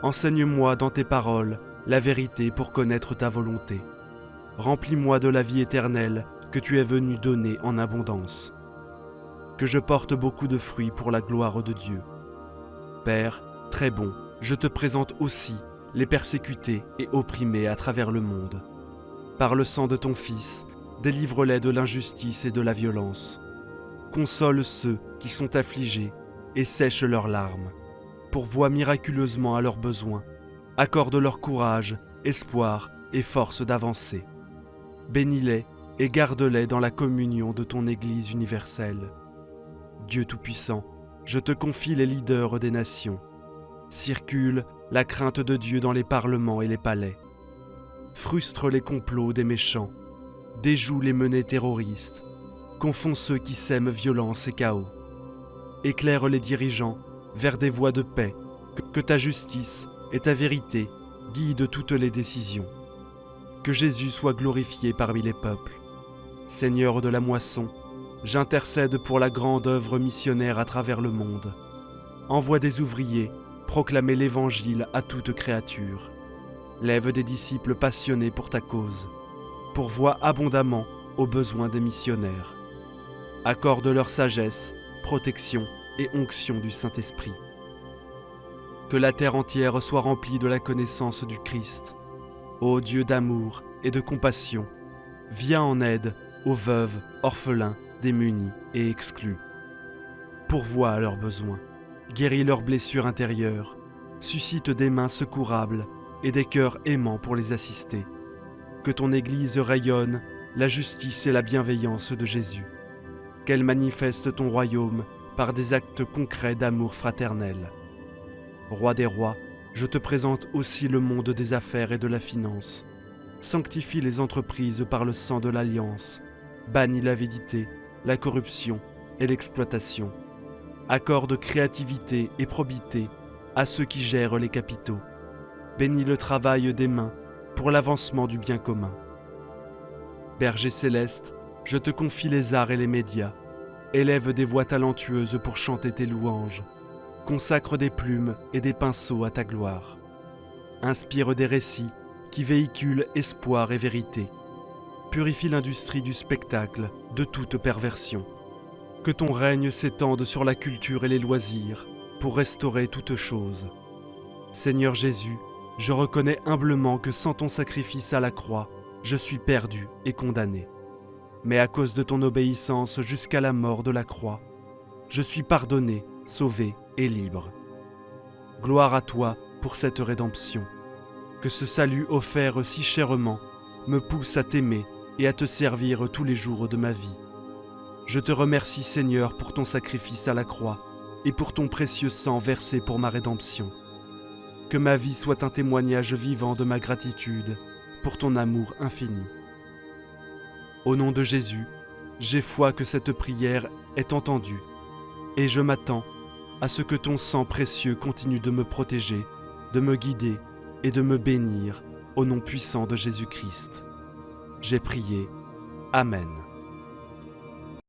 Enseigne-moi dans tes paroles la vérité pour connaître ta volonté. Remplis-moi de la vie éternelle que tu es venu donner en abondance. Que je porte beaucoup de fruits pour la gloire de Dieu. Père, très bon, je te présente aussi les persécutés et opprimés à travers le monde. Par le sang de ton Fils, délivre-les de l'injustice et de la violence. Console ceux qui sont affligés et sèche leurs larmes. Pourvois miraculeusement à leurs besoins accorde leur courage, espoir et force d'avancer. Bénis-les et garde-les dans la communion de ton Église universelle. Dieu Tout-Puissant, je te confie les leaders des nations. Circule la crainte de Dieu dans les parlements et les palais. Frustre les complots des méchants. Déjoue les menées terroristes. Confonds ceux qui sèment violence et chaos. Éclaire les dirigeants vers des voies de paix. Que ta justice et ta vérité guident toutes les décisions. Que Jésus soit glorifié parmi les peuples. Seigneur de la moisson, j'intercède pour la grande œuvre missionnaire à travers le monde. Envoie des ouvriers proclamer l'Évangile à toute créature. Lève des disciples passionnés pour ta cause. Pourvois abondamment aux besoins des missionnaires. Accorde leur sagesse, protection et onction du Saint-Esprit. Que la terre entière soit remplie de la connaissance du Christ. Ô Dieu d'amour et de compassion, viens en aide aux veuves, orphelins, démunis et exclus. Pourvois à leurs besoins, guéris leurs blessures intérieures, suscite des mains secourables et des cœurs aimants pour les assister. Que ton Église rayonne la justice et la bienveillance de Jésus. Qu'elle manifeste ton royaume par des actes concrets d'amour fraternel. Roi des rois, je te présente aussi le monde des affaires et de la finance. Sanctifie les entreprises par le sang de l'Alliance. Bannis l'avidité, la corruption et l'exploitation. Accorde créativité et probité à ceux qui gèrent les capitaux. Bénis le travail des mains pour l'avancement du bien commun. Berger céleste, je te confie les arts et les médias. Élève des voix talentueuses pour chanter tes louanges. Consacre des plumes et des pinceaux à ta gloire. Inspire des récits qui véhiculent espoir et vérité. Purifie l'industrie du spectacle de toute perversion. Que ton règne s'étende sur la culture et les loisirs pour restaurer toutes choses. Seigneur Jésus, je reconnais humblement que sans ton sacrifice à la croix, je suis perdu et condamné. Mais à cause de ton obéissance jusqu'à la mort de la croix, je suis pardonné, sauvé et libre. Gloire à toi pour cette rédemption. Que ce salut offert si chèrement me pousse à t'aimer et à te servir tous les jours de ma vie. Je te remercie Seigneur pour ton sacrifice à la croix et pour ton précieux sang versé pour ma rédemption. Que ma vie soit un témoignage vivant de ma gratitude pour ton amour infini. Au nom de Jésus, j'ai foi que cette prière est entendue et je m'attends à ce que ton sang précieux continue de me protéger, de me guider et de me bénir au nom puissant de Jésus-Christ. J'ai prié. Amen.